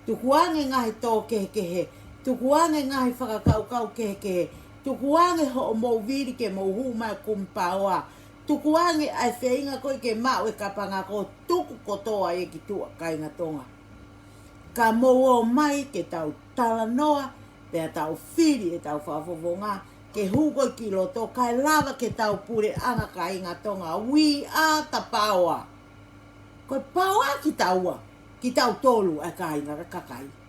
tukuange ngai tō kehe tukuange ngai whakakau kehe tukuange ho mo viri ke mo huma kumpaoa tukuange ai feinga koe ke mau e kapanga ko tuku kotoa e ki tua kai ngatonga ka mo o mai ke tau tala noa pe tau firi e tau whawawonga ke huko ki loto kai lava ke tau pure anga kai ngatonga we are the power ko power ki tau tolu a kai ngakakai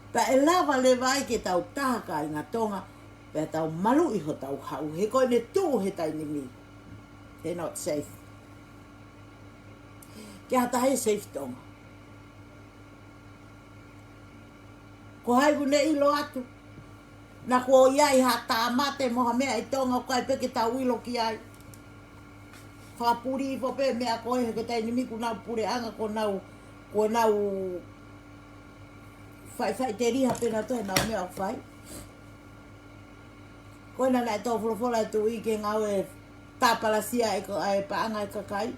Pa e lava le vai ke tau taka I ngā tonga, pe tau malu I ho tau hau, he koe ne tū he tai ni mi. They're not safe. Ke hata he safe tonga. Ko haigu ne ilo atu. Na ko iai hata amate moha mea I tonga o kai peke tau ilo ki ai. Whapuri I pope mea koe he ke tai ni mi ku nau pure anga ko nau fai te riha pena toi nau mea o fai. Koe na nai tō wholofola tu I ke ngau e tāpalasia e paanga e kakai.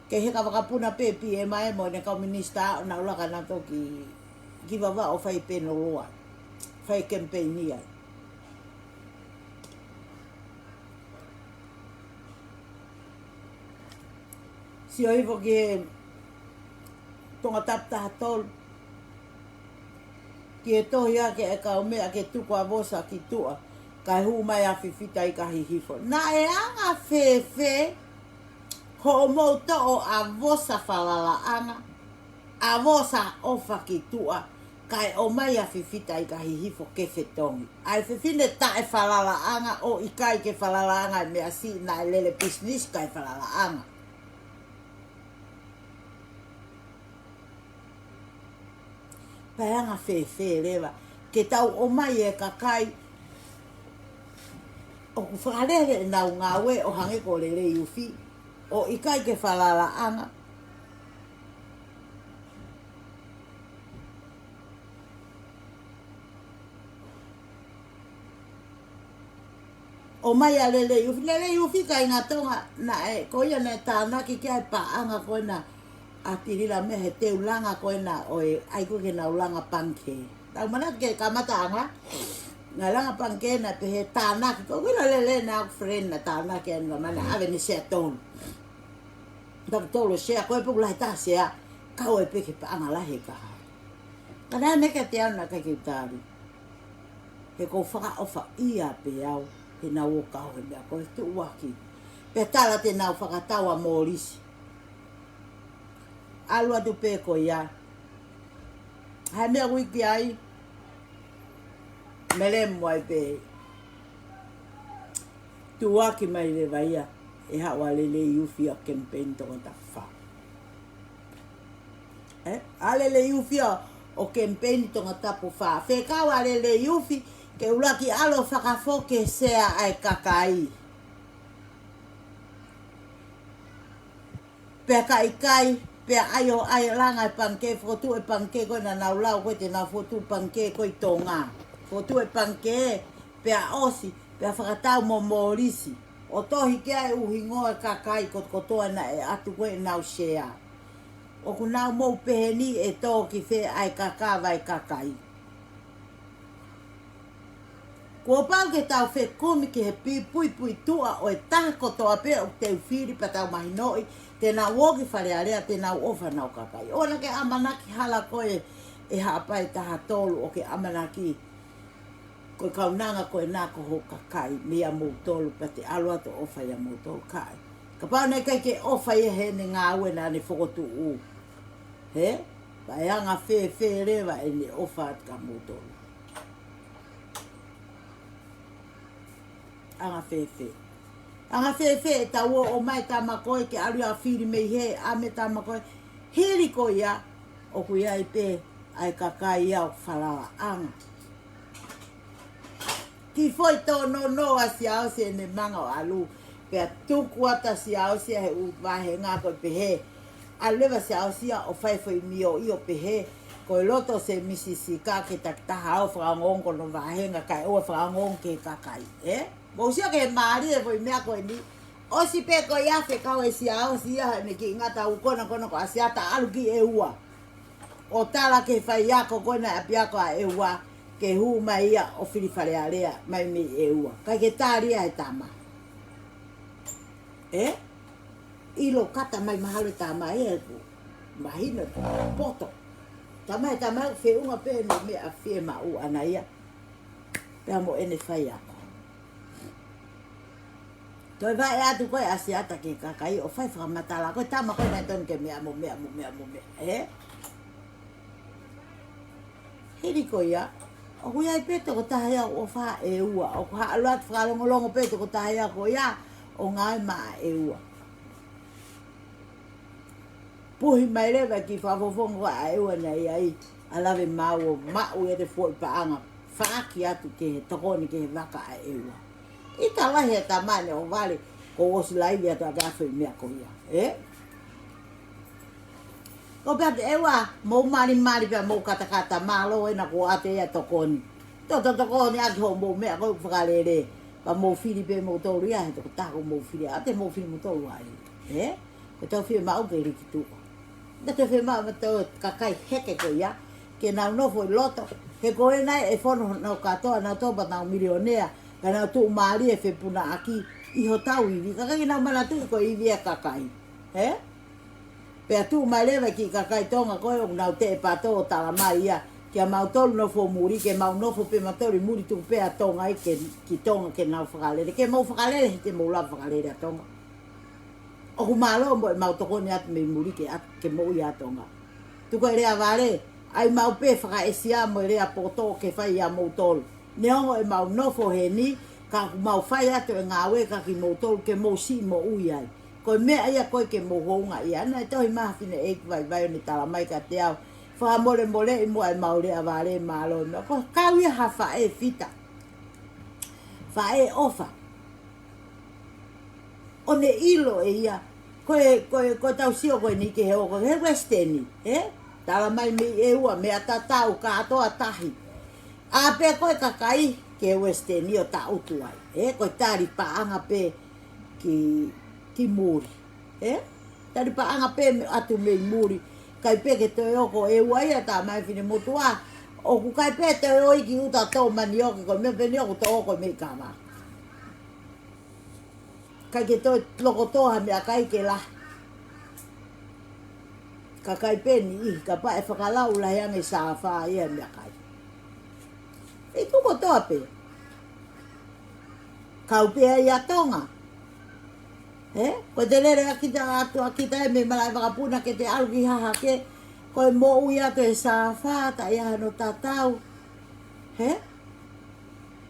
Ke heka wakapuna pepi e mai mo ne kau minista o na ulaka na tō ki wawa o fai peno roa. Fai campaign ai. Si o iwo ke tonga tapta hatol. Ki e tohi ake e kau mea ke tuku a vosa ki tua, kai hu mai a whiwhita I kahi hifo. Nā e anga whewhe, ho o mouta o a vosa whalala anga, a vosa ofa ki tua, kai o mai a whiwhita I kahi hifo ke whetongi. Ai whiwhine ta e whalala anga o I kai ke whalala anga mea si nā e lele business kai whalala anga. Paianga whewhe rewa, ke tau o mai e kakai, o ku whakarere nau ngā we o hange ko le uwhi, o I kai ke whalala anga. O mai a le uwhi kai ngā tonga, na e koia ne tānaki ki ai paanga koe na, a tirila me he te ulanga koe na o e aiku ke na ulanga panke. Tau mana ke kamata anga, nga langa panke na pe he tānaki, ko wila lele na aku friend na tānaki anu mana ave ni sea tonu. Tau tolo sea, koe puku lai tā sea, kau e peke pa anga lahe ka hai. Kana neka te ana kai ke tāri. He ko whaka ofa ia pe au, he nau o kau he mea, ko e tu waki. Pe tala te nau whakatawa mōrisi. Alua tu pe ko ia. Hai mea wiki ai, mele mwai pe. Tu waki mai le vaia, e hawa lele iufi a campaign toko tafa. Alele iufi o campaign tonga tapu wha. Whekawa lele iufi ke ulaki alo whakafoke sea ai kakai. Pea kai, pea aio ai langa e panke, fotu e panke koe na naulau koe te na fotu panke koe tonga. Fotu e panke, pea osi, pea whakatau mo mōrisi. O tohi kia e uhingo e kakai kotoa na e atu koe nau shea. O ku nau mou peheni e tō ki whe ai kaka vai kakai. Kua pau ke tau whe kumi ki he pui tua o e taha kotoa pe o te uwhiri pa tau mahinoi, te nau woki wharearea, te nau ofa nau kakai. Ona ke amanaki hala koe e hapai taha tolu o ke amanaki koe kaunanga koe nā koho kakai mea mou tolu pa te alua to ofa ia mou tolu kai. Ka pau nei kai ke ofa ia he ne ngā ue nā ne whokotu u. He? Pa e anga whe rewa e ne ofa at ka mou tolu. Anga whe. Anga whe e tau o mai tamakoe ke alu a whiri mei he a me tamakoe. Hiri ko ia o ku ia i pe ai kakai ia o whalawa anga. Ki foi tō no a si au se ne manga o alu. Pea tuku ata si au se he u wahe ngā koe pehe. A lewa si au sia o whaifoi mio i o pehe. Koe loto se misisi ka ke takitaha au whakangongo no wahenga kai oa whakangongo ke kakai. Mo sia ke maari e voi mea koe ni. O si pe koe iafe kau e si au sia ne ki ngata ukona kono ko asiata alu ki e ua. O tala ke whai ako kona a piako a e ua. Ke hu mai ia o whiriwharearea mai me e ua. Kai ke tāria e tama. Ilo kata mai mahalo tama e ku. Mahina poto. Tama e tama whi unga pe no me a whi ma u ana ia. Pea mo ene whai ako. Toi vai atu koe asiata ke kakai o whai whakamatala. Koe tama koe nai tonu ke mea mo. Hiri ko ia. O ku iai peto ko taha ia o wha e ua. O ku haa luat whakalongolongo peto ko taha ia ko ia o ngai maa e ua. Puhi mai lewa ki whafofongo a e ua nei ai. Alawe mau o mau e te fwoi paanga. Whaaki atu ke he tokoni ke he waka a e ua. I ta wahi e ta mane o wale ko osi laivi atu a gafoi mea ko ia. Ko pia te ewa, mou mari pia mou katakata malo e na ko ate ia tokoni. Toto tokoni atu ho mou mea koe whakalere. Pa mou whiri pe mou tolu ia he toko tako mou whiri. Ate mou whiri mou tolu ai. Ko tau whiri mau ke riki tuko. Na te whiri mau tau kakai heke ko ia. Ke nau nofo i loto. He koe nai e whono nau katoa nau topa nau milionea. Ka nau tuu maari e whepuna aki. Iho tau iwi. Kakai nau mana tuu ko iwi e kakai. Pea tu mai lewa ki kakai tonga koe o nau te e pato o tala mai ia. Kia mau tolu nofo muri, ke mau nofo pe matori muri tu pea tonga i ki tonga ke nau whakalere. Ke mau whakalere he te mau la whakalere a tonga. O ku malo mo e mau tokoni atu me muri ke mau i a tonga. Tuko e rea vare, ai mau pe whaka esia mo e rea poto ke whai a mau tolu. Neongo e mau nofo he ni, ka mau whai atu e ngā weka ki mau tolu ke mau si mo ui ai. Koe mea ia koe ke mohonga ia. Ana e tohi mahawhine e ki vai ni tala mai ka te au. Wha mole i mua e maure a wale malo. Ko kau ia ha wha e fita. Wha e ofa. O ne ilo e ia. Koe tau sio koe ni ke he oko. He westeni. Tala mai me e ua mea tatau ka atoa tahi. A pe koe kakai ke westeni o ta utu ai. Koe tari paanga pe ki muri. Tari paanga pe atu mei muri. Kai pe ke toi oko e uaia ta mai fine motua. O ku kai pe toi oi ki uta tau mani oki ko me peni oku to oko mei kama. Kai ke toi loko toha mea kai ke la. Ka kai peni I ka pa e whakalau lai ange sa wha ia mea kai. E tuko toa pe. Kau pea ia tonga. Ko te lere akita atu akita e me malai wakapuna ke te alu ki haha ke. Ko e mo ui atu e sa wha ta ia no tatau.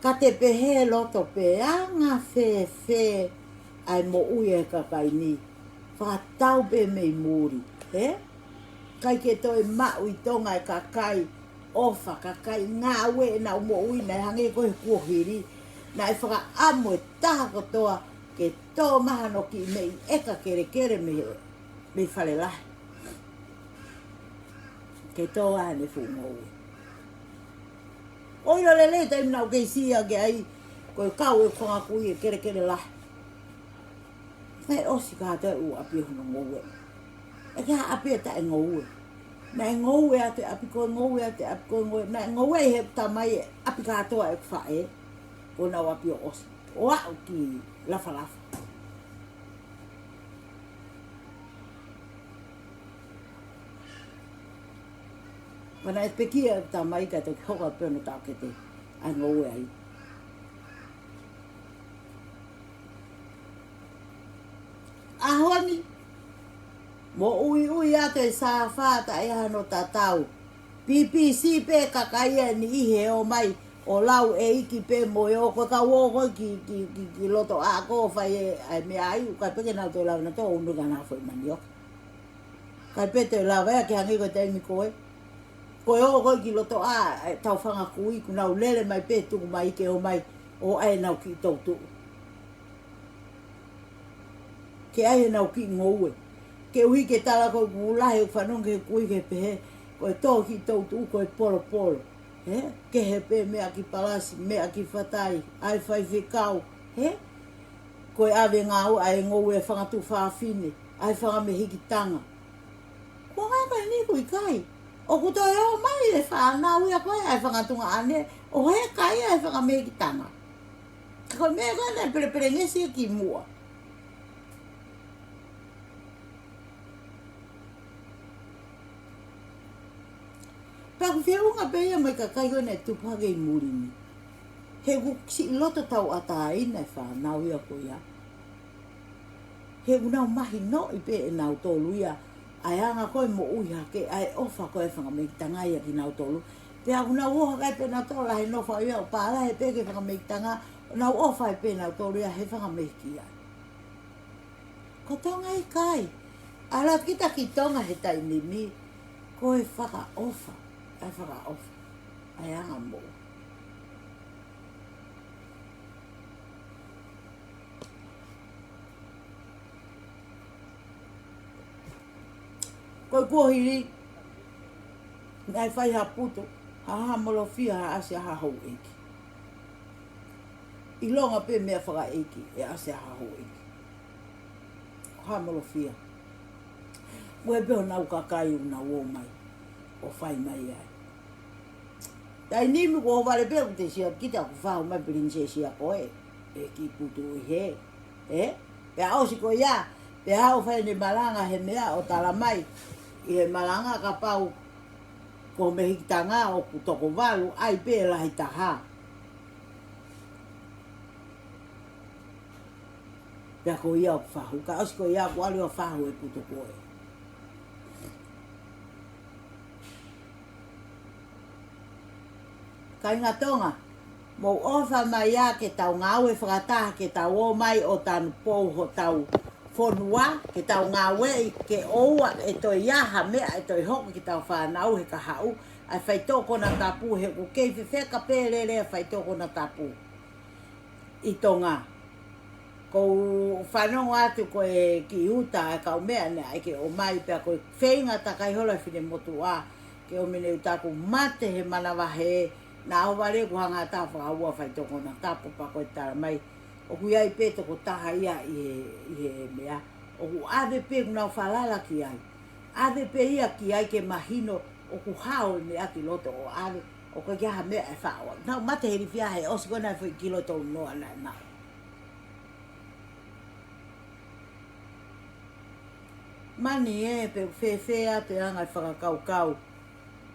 Ka te pehe loto pe anga fe ai mo ui e kakai ni. Whakatau pe mei muri. Kai ke toi mau I tonga e kakai ofa kakai ngā ue e nau mo ui nei hange koe kuohiri. Na e whaka amo e taha kotoa ke tō mahano ki mei eka kere me whale lahi. Ke tō ane fu mo ui. Oira lele taim nau kei sia ke ai koe kau e whanga kui e kere lahi. Nei osi ka te u api hono ngoue. E kia api e ta e ngoue. Na e ngoue ate api koe ngoue ate api koe ngoue. Na e ngoue he tamai e api katoa e kwhae. O nau api o osi. O au ki lafa. Wana e pekia e tamai ka te hoka pēno tau ke te a ngoue ai. Ahoni. Mo ui ate sa whata e hano tatau. PPC pe kakaia ni ihe o mai o lau e iki pe mo e o ko ka wo ki loto a ko fai e me ai ka pe na to lau na to unu kana foi manio. Ka pe te lau e ke hangi ko te mi koe. Ko o ki loto a tau whanga kui ku nau lele mai pe tuku mai ke o mai o ai nau ki tautu. Ke ai nau ki ngoue. Ke ui ke tala ko kulahe whanong ke kui ke pehe. Ko e tō ki tautu ko e polo. Ke he pe mea ki palasi, mea ki whatai, ai whai whikau. Ko e awe ngāu ai ngou e whangatu whawhine, ai whangame hiki tanga. Ko ngai kai ni kui kai. O kuto e o mai e whanau ia koe ai whangatunga ane, o he kai ai whangame hiki tanga. Ko mea koe nei pere ngesi ki mua. Paku whiaunga pe ia mai ka kai koe nei tupage I murini. He si loto tau ata ina e whanau ia koe ia. He unau mahi no I pe e nau tolu ia. Ai anga koe mo ui hake, ai ofa koe whangamekitanga ia ki nau tolu. Pe aku nau oha kai pe nau tolu he nofa ia o pāra he pe ke whangamekitanga. Nau ofa e pe nau tolu ia he whangameki ia. Ko tonga I kai. Ala kita ki tonga he tainimi. Koe whaka ofa. Ai whaka ofa. Ai anga mo. Koe kuohiri. Ngai whai ha puto. Ha molofia ha ase ha hou eki. I longa pe mea whaka eki e ase ha hou eki. Ha molofia. Ue peo nau kakai una o mai. O whai mai ai. Tai nimi ko wale peo te sia kita ku whau mai prinsesi a koe. E ki puto I he. Pea ausi ko ia. Pea hau whai ni malanga he mea o tala mai. I he malanga ka pau ko me hikitanga o kutoko walu ai pe lahi taha. Pea ko ia o whahu. Ka ausi ko ia ko ali o whahu e kutoko e. Kai ngā tonga, mo ofa mai a ke tau ngāu e whakataha ke tau o mai o tanu pou ho tau whonua, ke tau ngāu e ke oua e toi iaha mea e toi hoka ke tau whanau he ka hau, ai whaitoko na tapu he ku kei whiwheka pērere a whaitoko na tapu. I tonga, ko whanongo atu ko e ki uta e kau mea ne ai ke o mai pia ko whainga takai hola whine motu a, ke o mene utaku mate he manawa he, na o wale ku hanga ta whakaua whaitoko na tapu pa koe tara mai. O ku iai pe toko taha ia I he mea. O ku ave pe kuna whalala ki ai. Ave pe ia ki ai ke mahino o ku hao mea ki loto o ave. O ka kiaha mea e whaua. Nau mate heri whia he osi kona whi ki loto noa na nao. mani pe fea te anga whakakau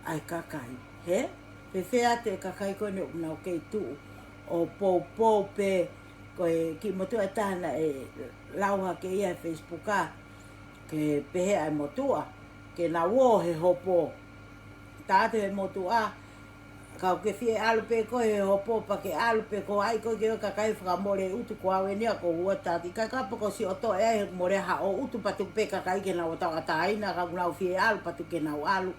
ai kakai. He? Fea te kakai koe ne unau kei tu o pou pe koe ki motua e tahana e lauha ke ia Facebook a ke pehe ai motua ke na wo he hopo tāte he motua kau ke fie alu pe ko he hopo pa ke alu pe ko ai ko ke kakai whakamore utu ko awe nia ko ua tāti kai kapa ko si oto e more ha o utu patu pe kakai ke na o tau ataina ka unau fie alu patu ke na alu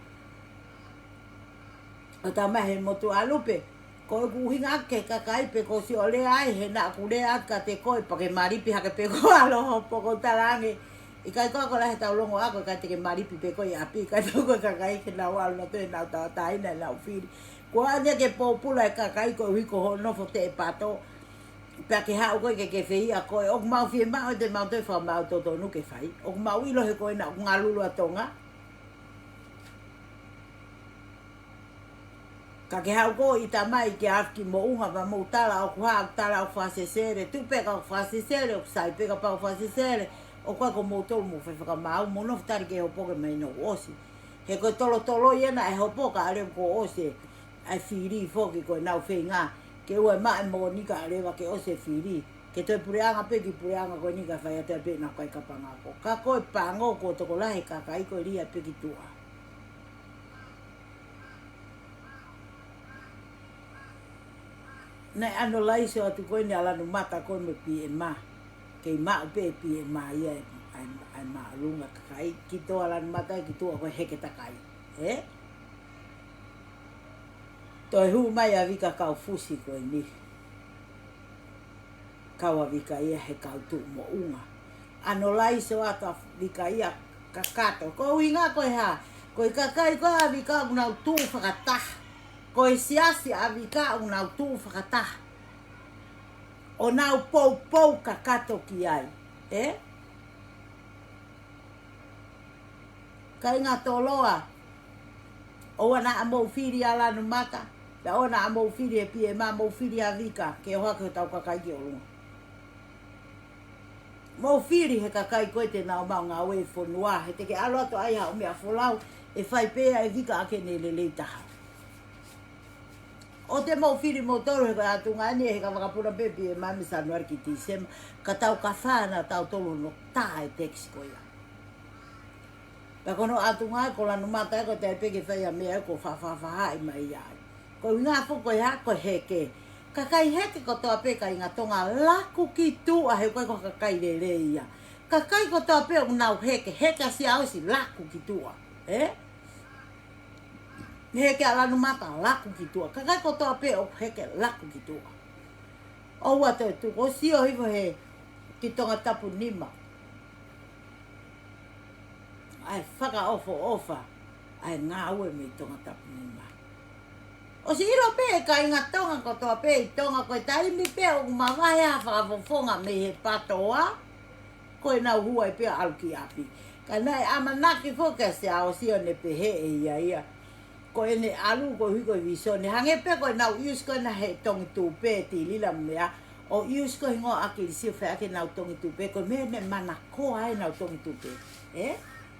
o ta mahe motu alu pe ko kuhinga ke kakai pe ko si ole ai he na ku le at ka te ko pa ke maripi ha ke pe ko alo hopo ko talange i kai ko la he tau longo ako ka te ke maripi pe ko ia pi kai ko kakai ke na alu na te na tau ataina na ufiri ko ane ke popula e kakai ko hiko ho nofo te e pato pa ke hao koe ke whia koe o mau fie mau te mau te wha mau toto nuke whai o mau ilo he koe na ngā lulu atonga ka ke hao koe i ta mai ke afki mo unga wa mo tala o kuha tala o whasesere tu peka o whasesere o sai peka pa o whasesere o koe ko mo tolu mo whewhaka mau mo nofu tari ke hopoke mai no osi he koe tolo iena e hopoka are ko osi ai whiri foki koe nau whenga ke ua mai mo nika arewa ke ose whiri ke toi pureanga pe ki pureanga koe nika whai atea pe na koe kapanga ko ka koe pango ko toko lahe kakai koe ria pe ki tua nei ano laise atu koe ni alanu mata koe me pi e ma ke ma pe pi e ma ia ai ma lunga kakai ki to alanu mata ki tua koe heke takai toi hu mai a vika kau fusi koe ni. Kau a vika ia he kau tu mo unga. Ano lai so ata vika ia kakato. Ko inga koe ha. Koe kakai koe a vika unau tu whakatah. Koe siasi a vika unau tu whakatah. O nau pou kakato ki ai. Kai ngā toloa. O ana a mou whiri ala no mata. Da ona a mou whiri e pie ma mou whiri a vika. Ke o haka tau kakai ki o lunga. Mou whiri he kakai koe te nao mau ngā ue whonua. He te ke alo ato ai ha o mea wholau. E whai pēa e vika ake ne le leitaha. O te mou whiri mou tolu he ka atunga ane he ka wakapura pepi e mami sanuar ki tisema. Ka tau ka whana tau tolu no tā e teksi koia. Pa kono atunga ko lanu mata e ko te peke whai a mea ko whawhawhai mai ai. Ko ngā whoko e hako heke. Kakai heke ko toa peka i ngā tonga laku ki tu a he koe ko kakai re ia. Kakai ko toa peka unau heke. Heke si ausi laku ki tua. Heke a lanu mata laku ki tua. Kakai ko toa peka o heke laku ki tua. O ua te tu. O sio hivo he ki tonga tapu nima. Ai whaka ofa. Ai ngā ue me tonga tapu nima. O si iro pe ka inga tonga ko toa pe i tonga koe taimi pe o mawahe a whakafofonga me he patoa. Koe nau hua i pe aluki api. Ka nai amanaki foka se a o sio ne pe he e ia. Koe ne alu ko hui koe viso ne hange pe koe nau ius koe na he tongi tu pe ti lila mea. O ius koe ngo aki li sio whea ke nau tongi tu pe. Koe me ne mana koa e nau tongi tu pe.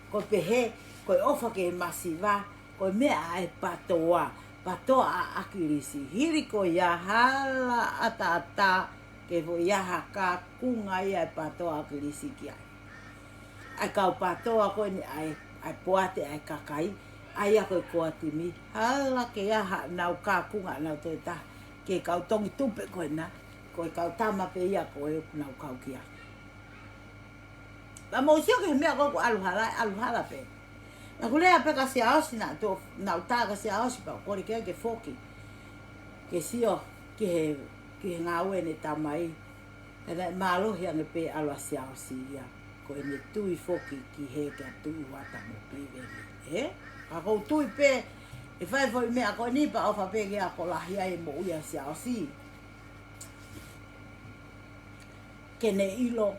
Koe pe he koe ofa ke masiva. Koe mea e patoa. Patoa a akirisi. Hiri ko ia hala ata ke vo ia haka kunga ia e patoa akirisi ki ai. Ai kau patoa koe ni ai poate ai kakai. Ai a koe koa timi. Hala ke ia nau ka kunga nau te ta. Ke kau tongi tupe koe na. Koe kau tama pe ia koe nau kau ki ai. La mo sio ke mea koe ko aluhala pe. Na kulea peka se aosi na to na utaga se aosi pa kore ke foki. Ke sio ke ngā ue ne tamai. Kana malo hia nge pe alo se aosi ia. Ko ne tui foki ki he ke tui wata mo pe. A ko tui pe e fai foi me a ko ni pa ofa pe ke a ko la hia e mo ia se aosi. Ke ne ilo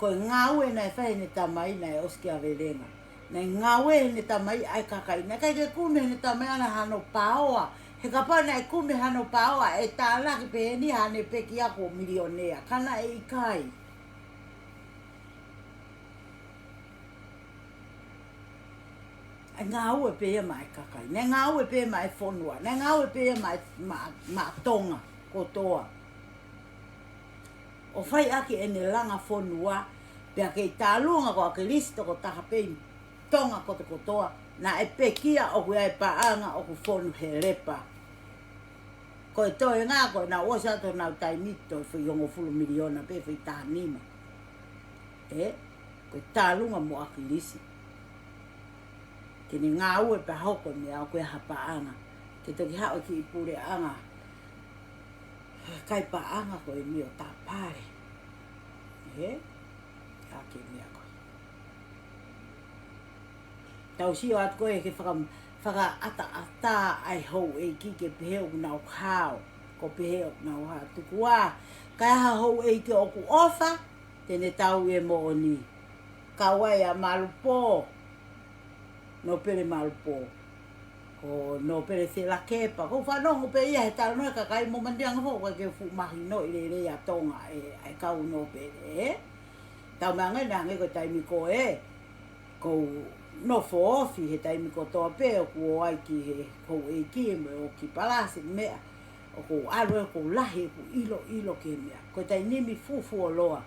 ko ngā ue na e fai ne tamai na e oski a velenga. Nei ngawe ne tamai ai kakai. Nei kai ke kume ne tamai ana hano paoa. He kapa nei kume hano paoa e tāla ki pe ni hane pe ki ako milionea. Kana e ikai. ngā ue pēia mai kakai, ne ngā ue pēia mai whonua, ne ngā ue pēia mai tonga kotoa. O whai ake ene langa whonua, pēa kei tālunga ko ake listo ko taha pēi tonga kotoa, na e pekia o kui ai paanga o ku whonu he repa. Ko e toi ngā koe na osa to nau tai mito e whi hongo 10 miliona pē whi taha nima. Ko e tālunga mo ake lisi. Kini ngā ue pa hoko mea o koe hapa anga. Ke toki hao ki i pure anga. Kai pa anga koe mi o tā pare. Ake mea koe. Tau si o atu koe ke whaka ata ai hou e ki ke peheo nau kao. Ko peheo nau ha tukua. Kai ha hou e ke oku ofa. Tene tau e mo o ni. Kawai a malupo. No pere malupo. O no pere se la kepa. Ko whanongo pe ia he tala noe kakai mo mandianga ho. Kwa ke fu mahi no i re a tonga e kau no pere. Tau mea ngai nange ko taimi ko e. Ko no fo ofi he taimi ko toa pe. O ku o ai ki he kou e ki me o ki palasi mea. O ku alu e ku lahi ku ilo ke mea. Ko tai nimi fufu o loa.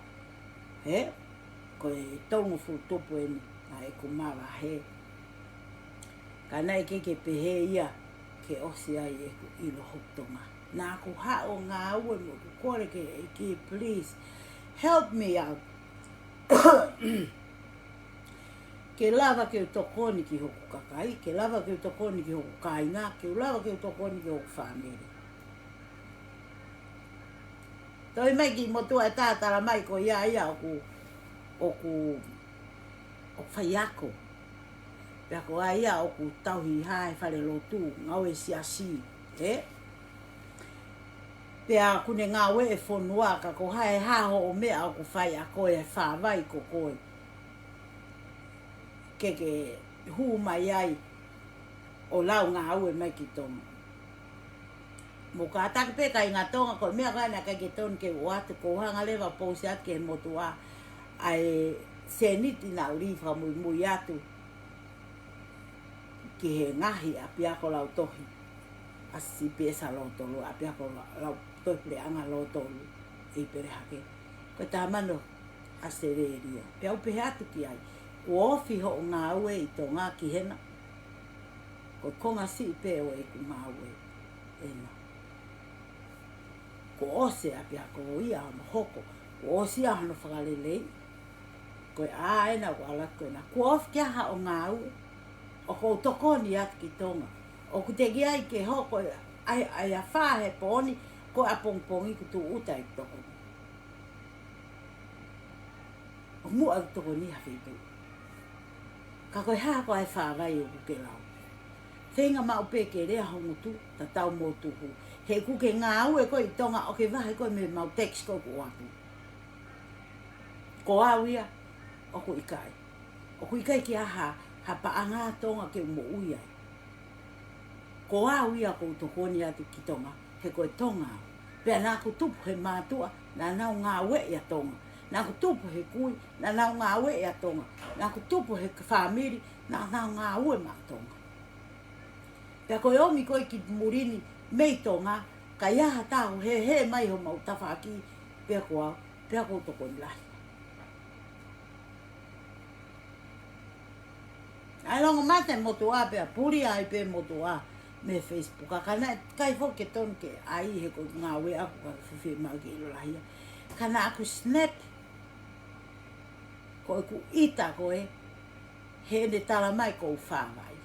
Ko e tongu fu tupu e mi. Na e ku mawa he. Ka nai ke pehe ia ke osi ai e ku ilo hoktonga. Nā ku hao ngā ue mo ku kore ke e ki please help me out. Ke lava ke utokoni ki hoku kakai, ke lava ke utokoni ki hoku kainga, ke lava ke utokoni ki hoku whaneri. Toi mai ki motua e tātara mai ko ia o ku whaiako. Pea ko aia o ku tauhi hae whare lotu, ngau e siasi, Pea kune ngā we e whonua ka ko hae haho o mea o ku whai a koe e whāwai ko koe. Ke huu mai ai o lau ngā ue mai ki tonga. Mo ka atake pe kai ngā tonga ko mea kai na kai ke tonu ke uatu ko hanga lewa pousi atu ke motua ai seniti na urifa mui atu. Ki he ngahi a piako lau tohi. Asi pesa lau tolu, a piako lau tohi le anga lau tolu. E pere hake. Ko tā mano a se reeria. Pea upehe atu ki ai. Ko ofi ho ngā ue i tō ngā ki hena. Ko konga si pe o e ku ngā ue. Ena. Ko ose a piako o ia hama hoko. Ko osi a hano whakalelei. Ko e a ena ko ala koena. Ko ofi kia ha o ngā ue. O ko tokoni atu ki tonga. O ku te ai ke hoko ai a whahe pōni, ko a pongpongi ku tu uta i tokoni. O mua au tokoni hawhitu. Ka koe haa ko ai whawai o ku ke lau. Whenga mau pe ke rea hongutu, ta tau mō tuhu. He ku ke ngā ue ko i tonga o ke wahe koe me mau text ko ku atu. Ko au ia, o ku ikai. O ku ikai ki aha, ha paanga tonga ke mo uia. Ko au ia ko tokoni atu ki tonga, he koe tonga. Pea nā ku tupu he mātua, nā nau ngā ue ia tonga. Nā ku tupu he kui, nā nau ngā ue ia tonga. Nā ku tupu he whamiri, nā nau ngā ue mā tonga. Pea koe omi koe ki murini mei tonga, ka iaha tāhu he mai ho mau tawhaki, pea ko tokoni lahi. Ai longa mate motua pea puri ai pe motua me Facebook. Kana kai fo ke ton ke ai he ko ngā ue aku ka whiwhi mau ki ilo lahia. Kana aku snap ko ku ita koe he ne tala mai ko whāngai.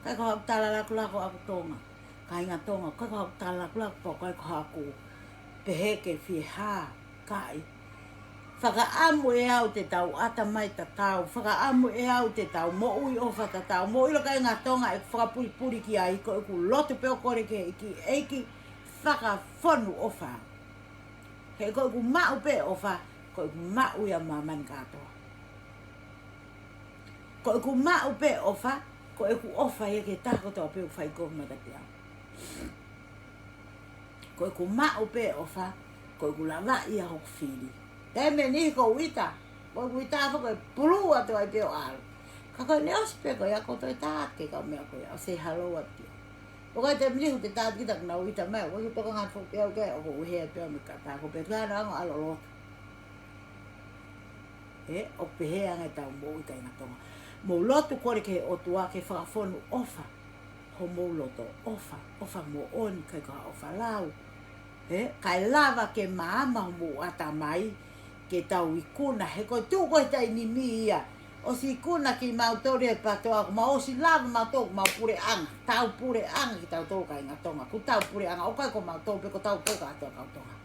Kai ko hau tala laku aku tonga. Kai ngā tonga, kai ko hau tala laku kai ko haku pehe ke whiha kai. Whakaamu e au te tau ata mai ta tau. Whakaamu e au te tau mo ui ofa ta tau. Mo ilo kai ngā tonga e whakapuri ki ai ko e ku lotu peo kore ke eiki whakawhonu ofa. He ko e ku mau pe ofa, ko e ku mau ia mamani katoa. Ko e ku mau pe ofa, ko e ku ofa ia ke takotoa pe u whaikohu matatia. Ko e ku mau pe ofa, ko e ku lawa ia hoku whiri. Teme ni ko wita, ko wita fa ko pulu atu ai peo al. Kako ne ospe ko ya ko to take ka me ko ya say hello at you. Pokoe te mini te tā kita kena uita mai, ko to ka ngat fo pe o ko he pe me ka ta ko pe ka na ngo alo. O pe he anga ta mo i ka na tonga. Mo lotu kore ke o tua ke whakafonu ofa. Ho mo loto ofa mo oni kai ka ofa lau. Kai lava ke maama mo ata mai ke tau i kuna. He ko tu ko tai ni mi ia. O si kuna ki mautori e patoa ko ma o si lava mautori ma pure anga. Tau pure anga ki tau tau kai ngatonga. Ku tau pure anga. O kai ko mautori pe ko tau poka atoa kautonga.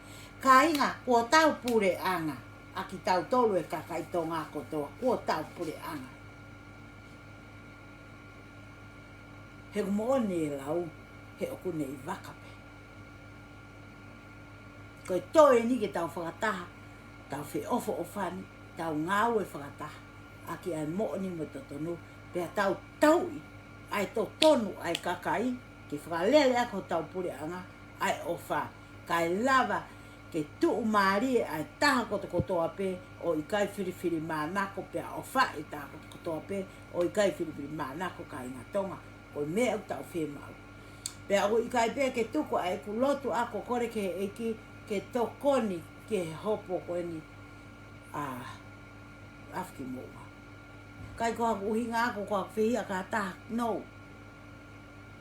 Ka inga ko tau pure anga. Aki tau tolu e kakai tonga ko toa. Ko tau pure anga. He mo ne lau. He oku nei wakape. Ko toe ni ke tau whakataha. Tau whi ofo ofani. Tau ngau e whakataha. Aki ai mo ni mo totonu. Pea tau taui. Ai to tonu ai kakai. Ki whakalele ako tau pure anga. Ai ofa. Kai lava. Ke tuu maari ai taha kotoa pe. O i kai whiriwhiri mānako pea ofa i taha kotoa pe. O i kai whiriwhiri mānako ka inga tonga. O mea au tau whemau. Pea o i kai pe ke tuko ai ku lotu ako kore ke eki. Ke tokoni ke hopo koe ni. Afki moa. Kai ko haku uhinga ako ko haku whihia ka taha. No.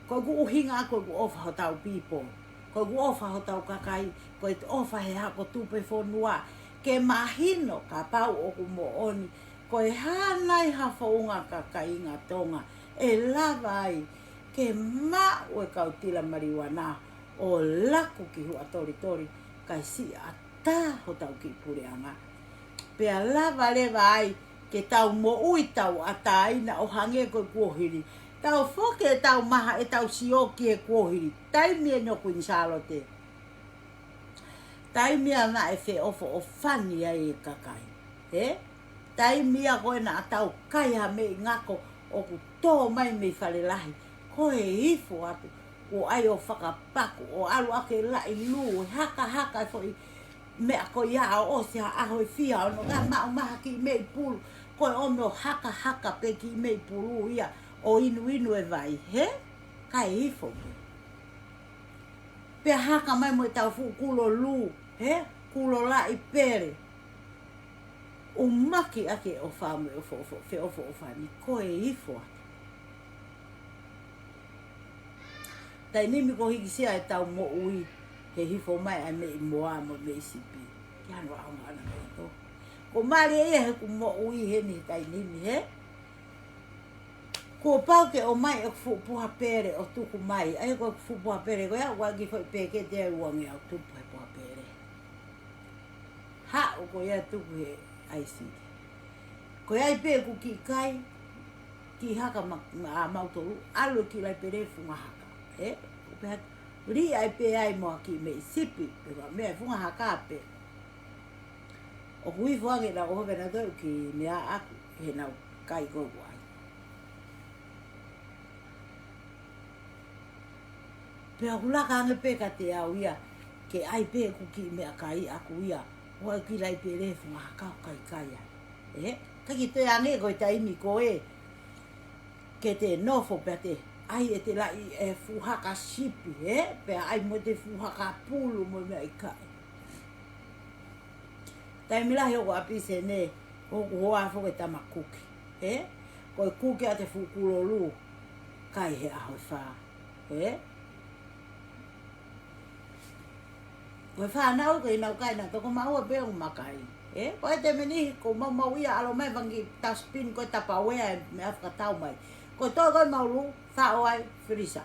Ko ku uhinga ako ku ofa ho tau pipo. Ko ku ofa ho tau kakai. Ko i ofa he hako tupe whonua. Ke mahino ka pau o ku mo oni. Ko e hanai hawhaunga kakai inga tonga. E lavai. Ke mau e kau tila mariwana. O laku ki hua tori. Kai si ata ho tau ki pureanga. Pea lava lewa ai. Ke tau mo ui tau ata ina o hange koe kuohiri. Tau whoke e tau maha e tau sioki e kuohiri. Taimi e noku insalote. Taimi a na e whe ofo o whani ai e kakai. Taimi a koe na tau kai ha me ngako o ku tō mai me whalelahi. Koe hifo atu. O ai o whakapaku. O alu ake lai lu. Haka e fo i. Mea ko ia o se ha aho e fia ono ga mau maha ki mei pulu ko ono haka pe ki mei pulu ia o inu e vai kai ifo pe haka mai mo tau fu kulo lu kulo la i pere o maki ake o famu o fo fani ko e ifo tai nimi ko hiki sia e tau mo ui he hifo mai a me moa mo me sipi. Ki anu au ngana me to. Ko mare e he ku mo ui he ni tai nimi Ko pau ke o mai e fu puha pere o tuku mai. Ai ko fu puha pere ko ya wagi foi peke te uangi au tupu he puha pere. Ha o ko ya tuku he aisi. Ko ya i pe ku ki kai ki haka mautoru alu ki lai pere funga haka. Ko pe haka ri ai pe ai mo ki me sipi pe me funga hakape o hui fuange na o vena do ki me a he na kai ko wai pe hula ka nge pe ka te au ia ke ai pe ku ki me kai aku ia o ki lai pe le funga haka kai ka ki te ane ko tai mi ko ke te nofo pe te ai e te lai e fuhaka sipi, pe ai mo te fuhaka pulu mo mea i kai. Tai milahi o api se ne, o hoa fo ke tama kuki, ko e kuki a te fukulo lu, kai he aho wha, ko e wha nau ke inau kai na toko maua pe o makai, ko e te meni ko mau ia alo mai vangi taspin ko e tapa wea e me afka tau mai, ko toi koi maulu, fa oai frisa.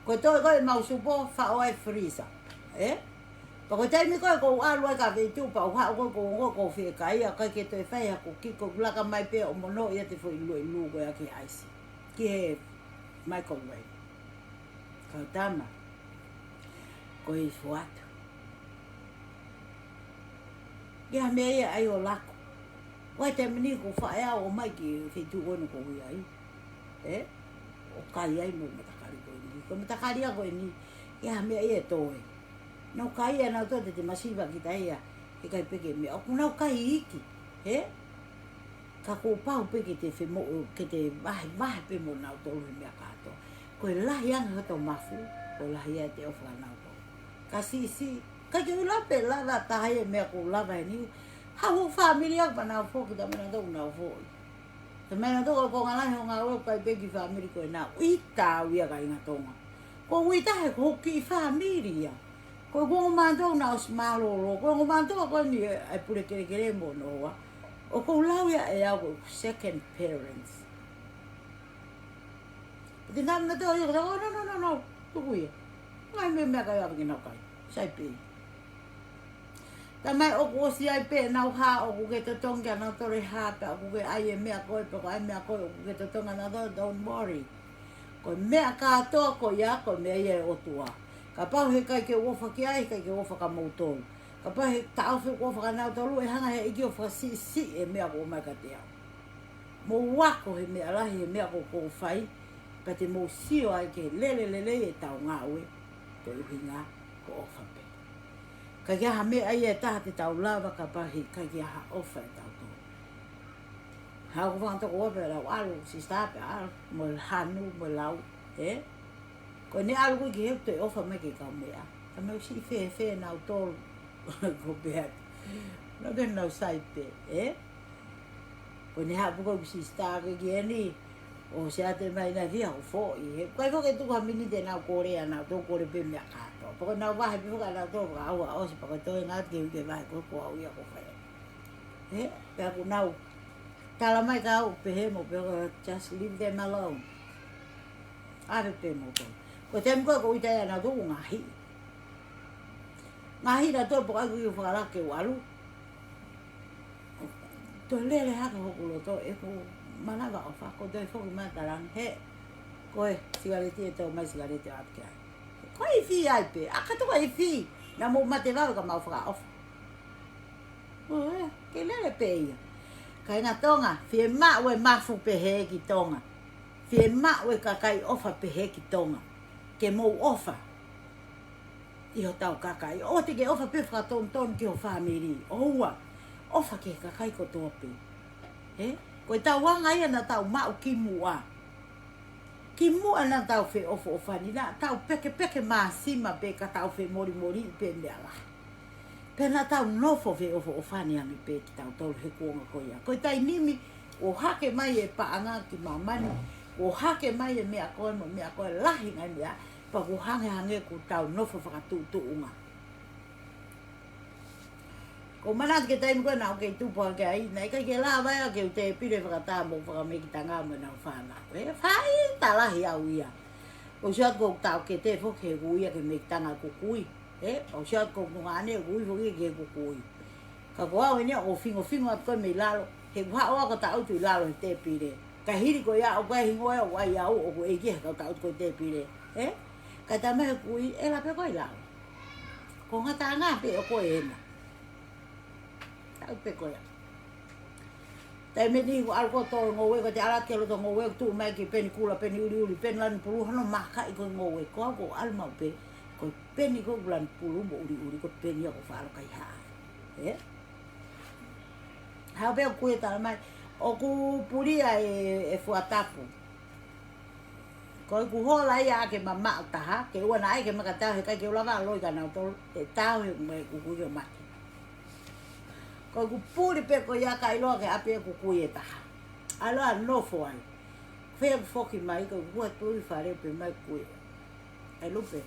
Ko toi koi mau supo, fa oai frisa. Pa ko taimi koi ko alu ai ka veitu pa o ha ko fie kai a kai ke toi fai ko ki ko laka mai pe o mono ia te foi lu ko ia ki aisi. Ki he microwave. Ka tama. Ko i fuatu. Ia me ia ai o lako. Wai te mini ko whae o mai ki whetu ono ko hui ai. O kai ai mo matakari ko ni. Ko matakari a ko ni. Ia mea ia toe. Nau kai a nau tote te masiva ki ta ia. E kai peke mea. O nau kai iki. ka ko pau pe ki te whemo ke te wahe pe mo nau tolu mea kato. Koe lahi anga kato mafu, ko lahi e te ofa nau tolu. Ka si, ka ki ula pe lava tahai e mea ko lava e niu, hau whamiri au pa nau fōki ta mena tau nau fōi. Ta mena tau ko ngalahi o ngā ua kai peki whamiri koe nau, ita uia ka inga tonga. Ko uita he ko hoki i whamiri ia. Ko ko mantou na os malolo, ko mantou ko ni ai pure kere mo noa. O ko lau ya e au second parents. Di nam na to yo no, tu kuya. Ngai me ka ya ngina kai. Sai pe. Ta mai o ko si ai pe na ha o ko ke to tonga na to re ha pa ko ke ai me ko pe ko ai me ko ke to tonga na don't worry. Ko me ka to ko ya ko me ye o tua. Ka pau he kai ke ofa ki ai kai ke ofa ka moutou. Ka pau he ta ofa ko ofa na tolu e hanga he iki ofa si e mea ko mai ka te au. Mo wako he mea lahi he mea ko fai. Pa te mo sio ai ke lele e tau ngā ue. Ko uhinga ko ofa pe. Ka kia ha mea ai e taha te tau lava ka pau he kai kia ha ofa e tau tolu. Hau ko whanga toko ofa e lau alu si stape alu. Mo hanu mo lau. Ko ne algo ki he te ofa me ke ka mea. Ka me si fe nau tolu ko bea. No te nau sai pe, Ko ne ha puko si sta ki ni o se ate mai na via o fo i. Ko ko ke tu ka mini te nau korea nau to kore pe mea ka to. Ko nau va he puka nau to ka au o si pa ko to nga ke vai ko au ia ko fa. Pe ko nau tala mai ka au pe he mo pe just leave them alone. Are pe mo to. Ko tem ko ita ya na do ngahi. Ngahi na to po ka ku fala ke walu. To lele ha ko lo to e ko mana va o fa ko de fo ma taran he. Ko e sigareti to mai sigareti ap ke. Ko e fi ai pe. A ka to e fi. Na mo mate va ka ma fa off. Ke lele pe ia. Ka nga tonga fi ma we ma fu pe he ki tonga. Fi ma we ka kai ofa pe he ki tonga. Ke mo ofa. Iho tau kakai. O te ke ofa pe wha ton ki o whamiri. Oua. Ofa ke kakai ko tōpe. Ko e tau wanga ia na tau mau ki mua. Ki mua na tau whe ofa ni na tau peke maasima pe ka tau whe mori pe mea la. Pe na tau nofo whe ofa ni ami pe ki tau tolu he kuonga ko ia. Ko e tai nimi o hake mai e paanga ki mamani. O hake mai e mea koe mo mea koe lahi ngai mea. Pa ko hange ku tau nofo whakatutu unga. Ko mana ke taim ko na ke tupo ke ai na ka ke la vai ke te pire whakata mo whakame ki tanga mo na whana. Whai tala hi au ia. O sia ko tau ke te fo ke guia ke me tanga ku kui. O sia ko ngane gui fo ke ku kui. Ka ko au ni o fingo at ko me lalo. He wa o ko tau tu lalo te pire. Ka hiri ko ya o ka hingo o wa ya o ko e ke ka tau ko te pire. Ka ta me kui e la pe ko ila. Ko ngata nga pe o ko e na. Ta pe ko ya. Ta me ni ko alko to ngowe ko te ala ke lo to ngowe tu mai ki pen kula pen uri pen lan pulu no maka i ko ngowe ko alma pe ko pen ko lan pulu mo uri ko pen ya ko fa kai ha. Ha be ko ta mai o ku puria e fuatapu. Ko ku hola ia ke mama ta ke ua nai ke makata he kai ke lava loi kana to e tau he me ku ku ma. Ko ku puri pe ko ia kai lo ke ape ku ku e ta. Ala no fo ai. Fe foki mai ko ku tu fare pe mai ku. Ai lupe.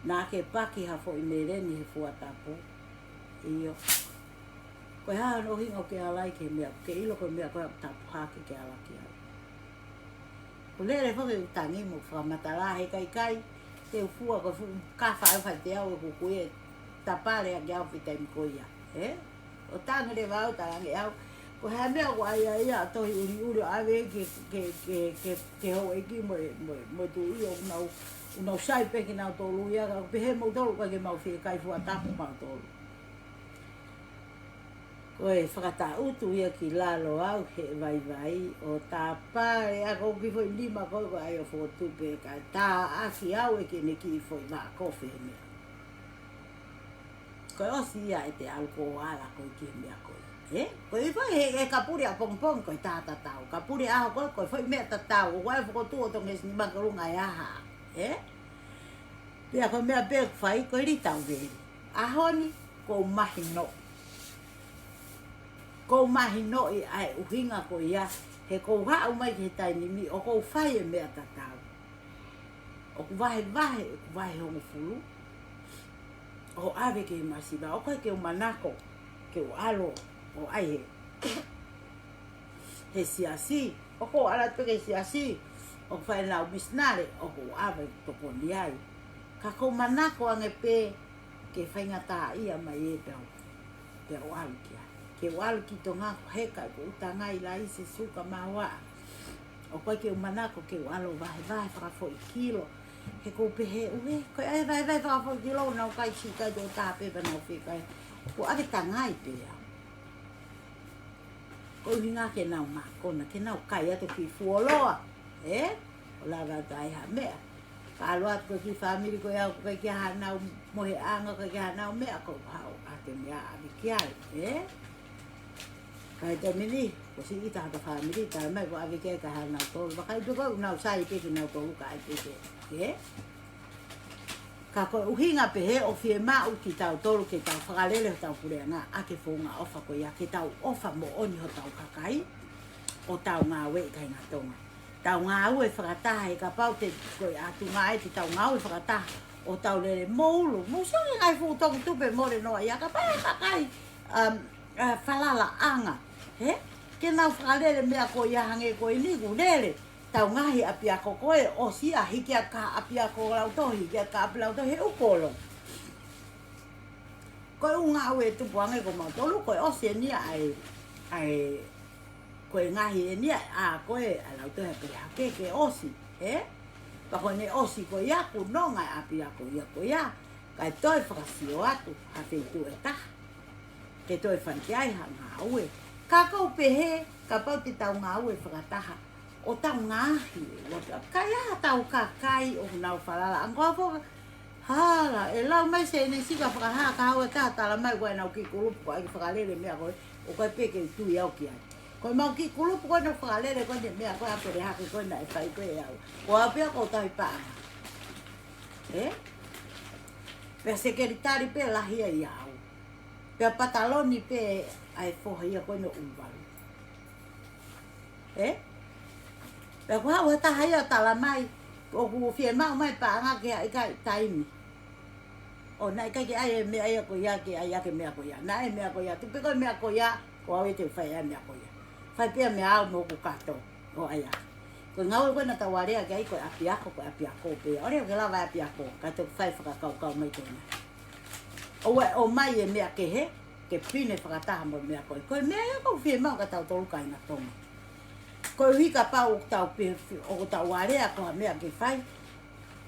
Na ke paki ha fo i mere ni he fuatapu. Io. Ko ha no hingo ke ala ke me ke ilo ko me ko ta pa ke ala ke. Ko lere fo ke tangi mo fa matala he kai te fua ko ka fa te au ko ku e tapare a ga fita mi ko ia o tanga de va o tanga au ko ha me ko ai to uri ave ke ho e ki mo tu io no sai pe ki na to lu ia ka pe he mo to ko ke mau fi kai fua ta pa to Oe, whakata utu ia ki lalo au he vai o tā pare a ko ki foi lima ko ai o fotu pe ka tā aki au e ke ne ki foi ma kofe mea. Ko o si ia e te alko ala ko ki mea ko. Koe foi he kapuri a pong koe tata tau. Kapuri a koe foi mea tatau. Koe foko tua tonge sini makarunga e aha. Pea koe mea pea fai koe ri tau veri. Ahoni kou mahi no. Kou mahi no I ai uhinga ko ia. He kou haa umai ki he taini mi. O kou fai e mea tatau. O ku vahe hongo fulu. O ave ke masiba. O koe ke umanako. Ke u alo. O ai he. He siasi. O kou ala toke siasi. O fai nau misnare. O kou ave toko ni ai. Ka kou manako ange pe. Ke fai ngata ia mai e peo. Peo alu kia. Ke walu ki tonga heka ko utanga I la isi suka mawa. O koe ke umanako ke walo vahe whakafo I kilo. He ko pehe ue. Koe ai vai whakafo I kilo nau kai chika do tāpepa nau whikai. Ko ave tangai pea. Ko hinga ke nau makona. Ke nau kai ato ki fuoloa. O lava tai ha mea. Ka aloat ko ki family ko iau ko ki hanau mohe anga ko ki hanau mea ko hau. Ate mea ave ki ai. Kai te mini, ko si ita hata family, ta mai ko ave kia ka hanau tolu. Wakai tu ko unau sai pe ki nau tolu ka ai pe. Ka koe uhinga pe he o fie mau ki tau tolu ke tau whakalele ho tau pureanga ake whonga ofa ko ia ke tau ofa mo oni ho tau kakai o tau ngā we kai ngā tonga. Tau ngā ue whakataha e ka pau te koe atu ngā e te tau ngā ue whakataha o tau lele moulu. Musiongi ngai futongi tupe more noa ia ka pai kakai whalala anga. Ke nau whakalele mea ko ia hange koe niku lele. Tau ngahi api ako koe o sia hiki a ka api ako lautohi, hiki a ka api lautohi he upolo. Koe unga ue tupuange ko mautolu koe o sia nia ai koe ngahi e nia a koe a lautohi api hake ke osi. Pako ne osi koe iaku no ngai api ako ia koe ia. Kai toi whakasio atu hake tu e taha. Ke toi whantiai ha ngā ue. Ka kou pehe ka pau te tau ngā ue whakataha. O tau ngahi, kai a tau kakai o nau whalala. Angoa po, hala, e lau mai se ne sika whakaha ka haua taha tala mai koe nau ki kulupu koe ai whakalele mea koe, o koe peke tui au ki ai. Koe mau ki kulupu koe nau whakalele koe ne mea koe apere hake koe na e whai koe au. Ko apea ko tahi paa. Pea sekeritari pe lahia I au. Pea pataloni pe ai fohia koe no uwalu. Pea kua hau hata hai o tala mai, o ku fie mau mai paanga ke ai kai taimi. O nai kai ke ai e mea ia ko ia ke ai ake mea ko ia. Nai mea ko ia, tupe koe mea ko ia, ko au e te whai ai mea ko ia. Whai pia mea au mo ku kato, o ai a. Ko ngau e koe na tawarea ke ai koe api ako pia. Ore o ke lawa api ako, kato whai whakakau mai tēnā. O mai e mea ke he, ke pine whakataha mo mea koe. Koe mea ia ko fie mau ka tau tolu kai na tonga. Ko hika pa o tau pe o tau warea ko mea ke fai.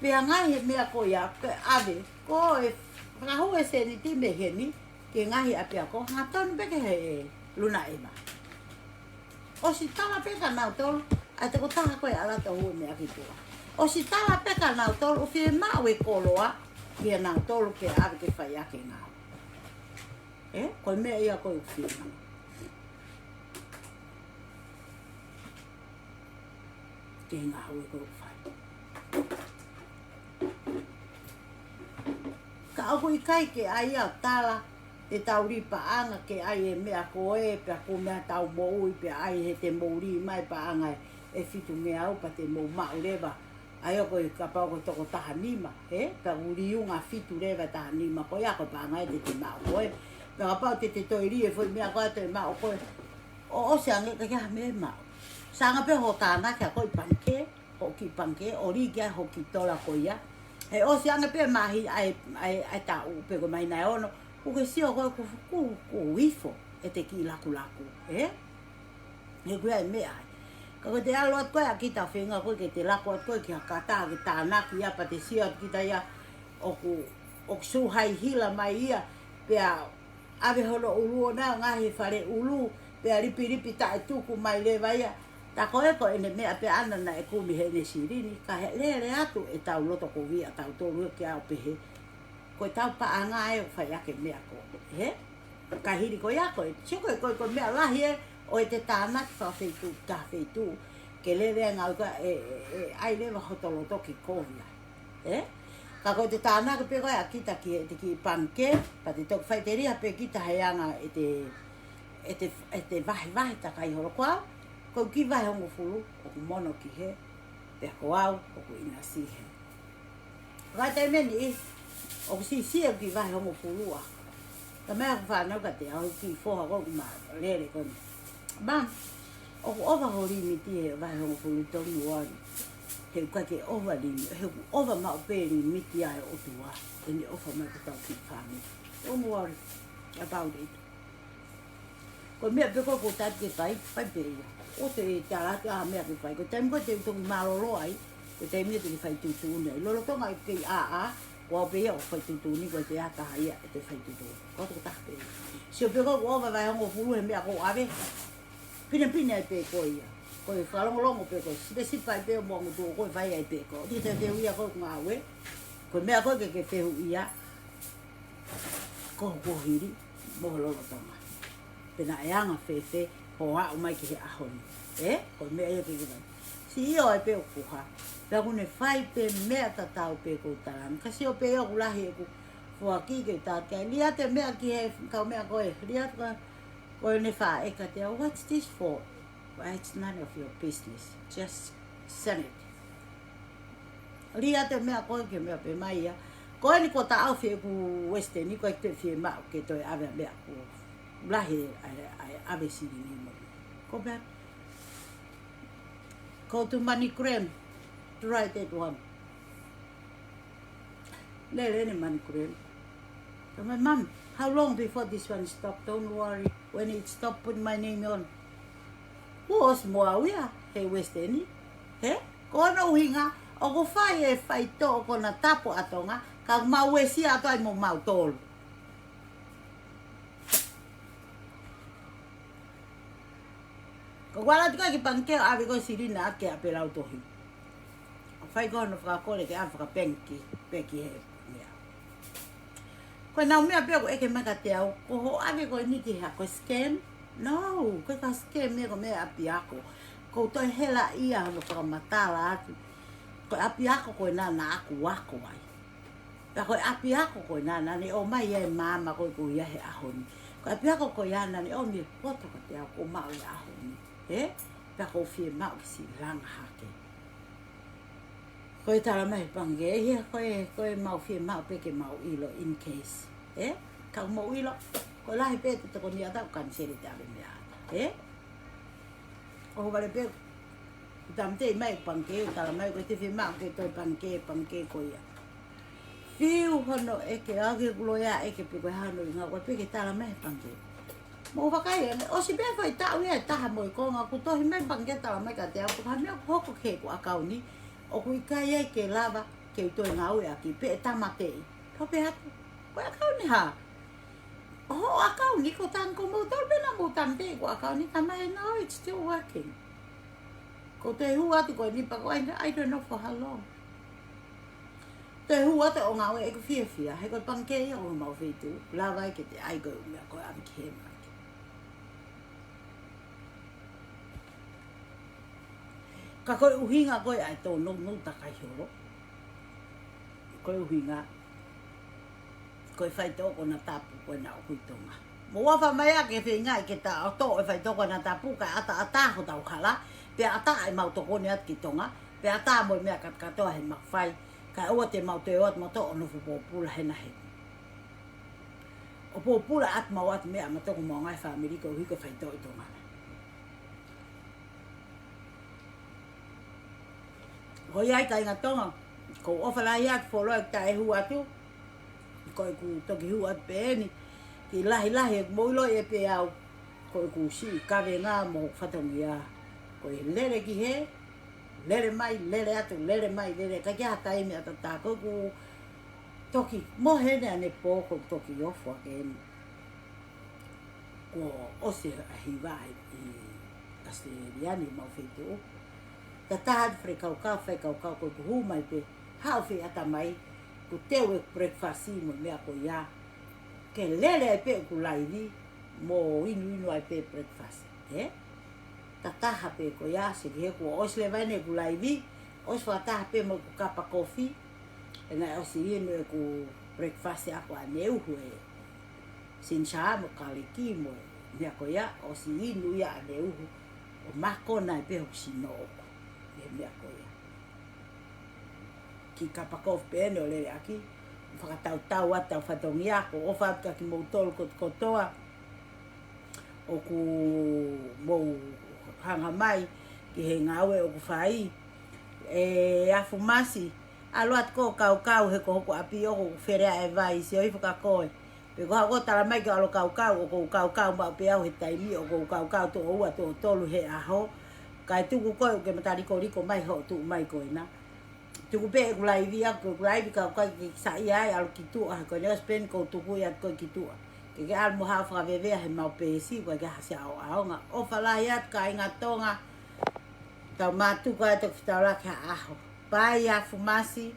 Pe ngai mea ko ia ke ave ko e rahu e se ni time heni ke ngai ape ko ngaton pe ke he luna ema. O si tala pe ka nau tol a te ko taha ko ala to hu mea ki tua. O si tala pe ka nau tol o fie ma we koloa ke nau tol ke ave ke fai ake ngau. Ko mea ia ko fie ma. Ke ngā hau e koro whai. Ka aku I kai ke ai au tala, te tau ripa anga ke ai e mea koe, pia ko mea tau moui, pia ai he te mouri mai pa anga e fitu mea au pa te mou mau lewa. Ai o koe ka pau ko toko taha nima, pia uri unga fitu lewa taha nima, koe ako pa anga e te mau koe. Pia ka pau te toiri e foi mea koe te mau koe. O se ange ka kia mea mau. Sanga pe ho tāna kia koi panke, ho ki panke, ori kia ho ki tola ko ia. He o si anga pe mahi ai ta u pe ko mai nai ono, ku ke sio ko ku wifo e te ki laku. He kuia e mea ai. Ka ko te alo at koe a kita whenga koe ke te laku at koe ki a kata ki tāna ki ia pa te sio at kita ia o ku suhai hila mai ia pe a ave holo ulu o nao ngahi whare ulu pe a ripi ta e tuku mai lewa ia. Ta koe ko ene mea pe ana na e kumi he ne sirini, ka he lere atu e tau loto ko via, tau tolu ki au pehe. Ko e tau pa anga e o whai ake mea ko. kahiri ko ya ko che ko me la he o te tana fa fe tu ke le nga ka ai le ho to lo to ki ko ya ka ko te tana ko pe ko ya kita ki panke pa te to faiteria pe kita hayanga te vai ta kai ho kwa ko ki vai ho fulu o mono ki he te ko au o ko ina si he vai te meni o si ki vai ho fulu a ta me ko fa no ka te au ki fo ho ma le ko ba o ova ho limiti e vai ho fulu to ni he ka ke ova limiti he ova ma pe limiti ai o tua e ni ova ma ko ta ki fa ni don't worry about it ko me pe ko ta ke pai pe o te tara ka me pe pai ko tem ko te to malolo ai ko te me te fai tu ne lo to ngai ke a wa pe o fai tu ni ko te ata ai te fai tu ko to ta pe se pe ko o va vai ho fulu me ko ave pina pe ko ia ko e fa longo pe ko si pai pe mo ngo ko vai ai pe ko ti te ia ko ngawe ko me ko ke te ia ko hiri mo lo to pena yanga fe ho a o mai ki a honi ko me e ki ki si o e pe o ku ha pe ko ne fai pe me ta ta o pe ko ta ka si o pe o la he ku fo aki ke ta ke lia te me ki he ka me ko e lia ko ne fa e ka te what's this for well, it's none of your business just send it lia te me ko ke me pe mai ya ko ni ko ta au fe ku western ni ko te fe ma ke to ave me ku lahi ave si ni mo ko ba go to MoneyGram to write that one le money gram so my mom how long before this one stop don't worry when it stop put my name on was mo ya he western he ko no hinga o ko fai to ko na tapo atonga ka mawesi ato ai mo mau tol ko wala tika ki panke ave ko sirina ke apela autohi fai ko no fra ko le ke afra penki peki he ya ko na me ape ko e ke maka te au ko ho ave ko ni ki ha ko scam no ko ka scam me ko me apiako ko to hela ia no fra matala atu ko apiako ko na aku wako ai pa ko apiako ko na ni o mai e mama ko ia he ahoni ko apiako ko ya na ni o mi poto ko te au ko ma ia ahoni pa ko fi ma si lang hake ko tala mai pange he ko ma fi ma pe ke ma ilo in case ka mo ilo ko la pe to ko ni ata kan se ri ta le ya o vale pe tamte mai pange tala mai ko te fi ma ke to pange ko ya fiu hono e ke age gloya e ke pe ko hano nga ko pe ke tala mai pange mo va kai o si be fai ta wi ta mo ko nga ku to hi mai pange tala mai ka te ko ha me ko ko ke ko akau ni o ku kai ai ke lava ke to nga wi aki pe ta mate to pe ha ko akau ni ha o akau ni ko tan ko mo to be na mo tan te ko akau ni ka mai no it's still working ko te hua tu ko ni pa ko I don't know for how long te hua te o nga e ko fia he ko panke o mo fe tu lava ke te ai go me ko am ke ka koe uhinga koe ai tō no takai horo. Koe uhinga. Koe whai tōko na tapu koe na okui tonga. Mo wafa mai ake whi ngai ke ta o tō e whai tōko na tapu ka ata ho tau kala. Pe ata ai mau tōko ni at ki tonga. Pe ata moi mea kat katoa he mak whai. Ka ua te mau te oat ma tō ono fu pōpula he na he. O pōpula at mau at mea ma tōko mo ngai whamiri ko hiko whai tō i tonga. Ko iai kai ngā tonga, ko ofala iat wholo e ta e hua tu, ko e ku toki hua peeni, ki lahi e moilo e pe au, ko e ku si kawe ngā mo whatongi a, ko e lere ki he, lere mai, lere, ka kia taimi ata tā, ko e ku toki, mo hene ane pō ko toki ofua ke eni, ko ose hiwai i Australiani mau whitu o, ta tahan whare kaukau ko ku mai pe hao whi ata mai ku teo e breakfast i mo mea ko ia ke lele ai pe ku laivi mo inu ai pe breakfast tataha pe ko ya se ke ko os le vai ne ku laivi os fa ta pe mo kapa coffee na o si inu ku breakfast ya ko aneu hue sin cha mo kaliki mo ya ko ya o si inu ya aneu o mako na pe o si no ya ko ya ki kapa coffee pe no le aki whakatau ata whatongi ako o whaka ki mou tolu kotoa o ku mou hanga mai ki he ngawe o ku whai afu masi aloat ko kau he ko hoko api o ku wherea e vai si o i whakakoe pe ko hako tala mai ki alo kau o ku kau ma pe au he taimi o ku kau to ua to tolu he aho kai tuku koe o ke matariko riko mai ho tu mai koe na tuku pe ku laivi aku ku laivi ka ki sa ia al ki tu a ko le spen ko tuku ia ko ki tu ke al mo ha fa veve he mau pe si ko ga sa o nga o fala ia ka inga tonga ta matu ka te fitala ka aho pai a fumasi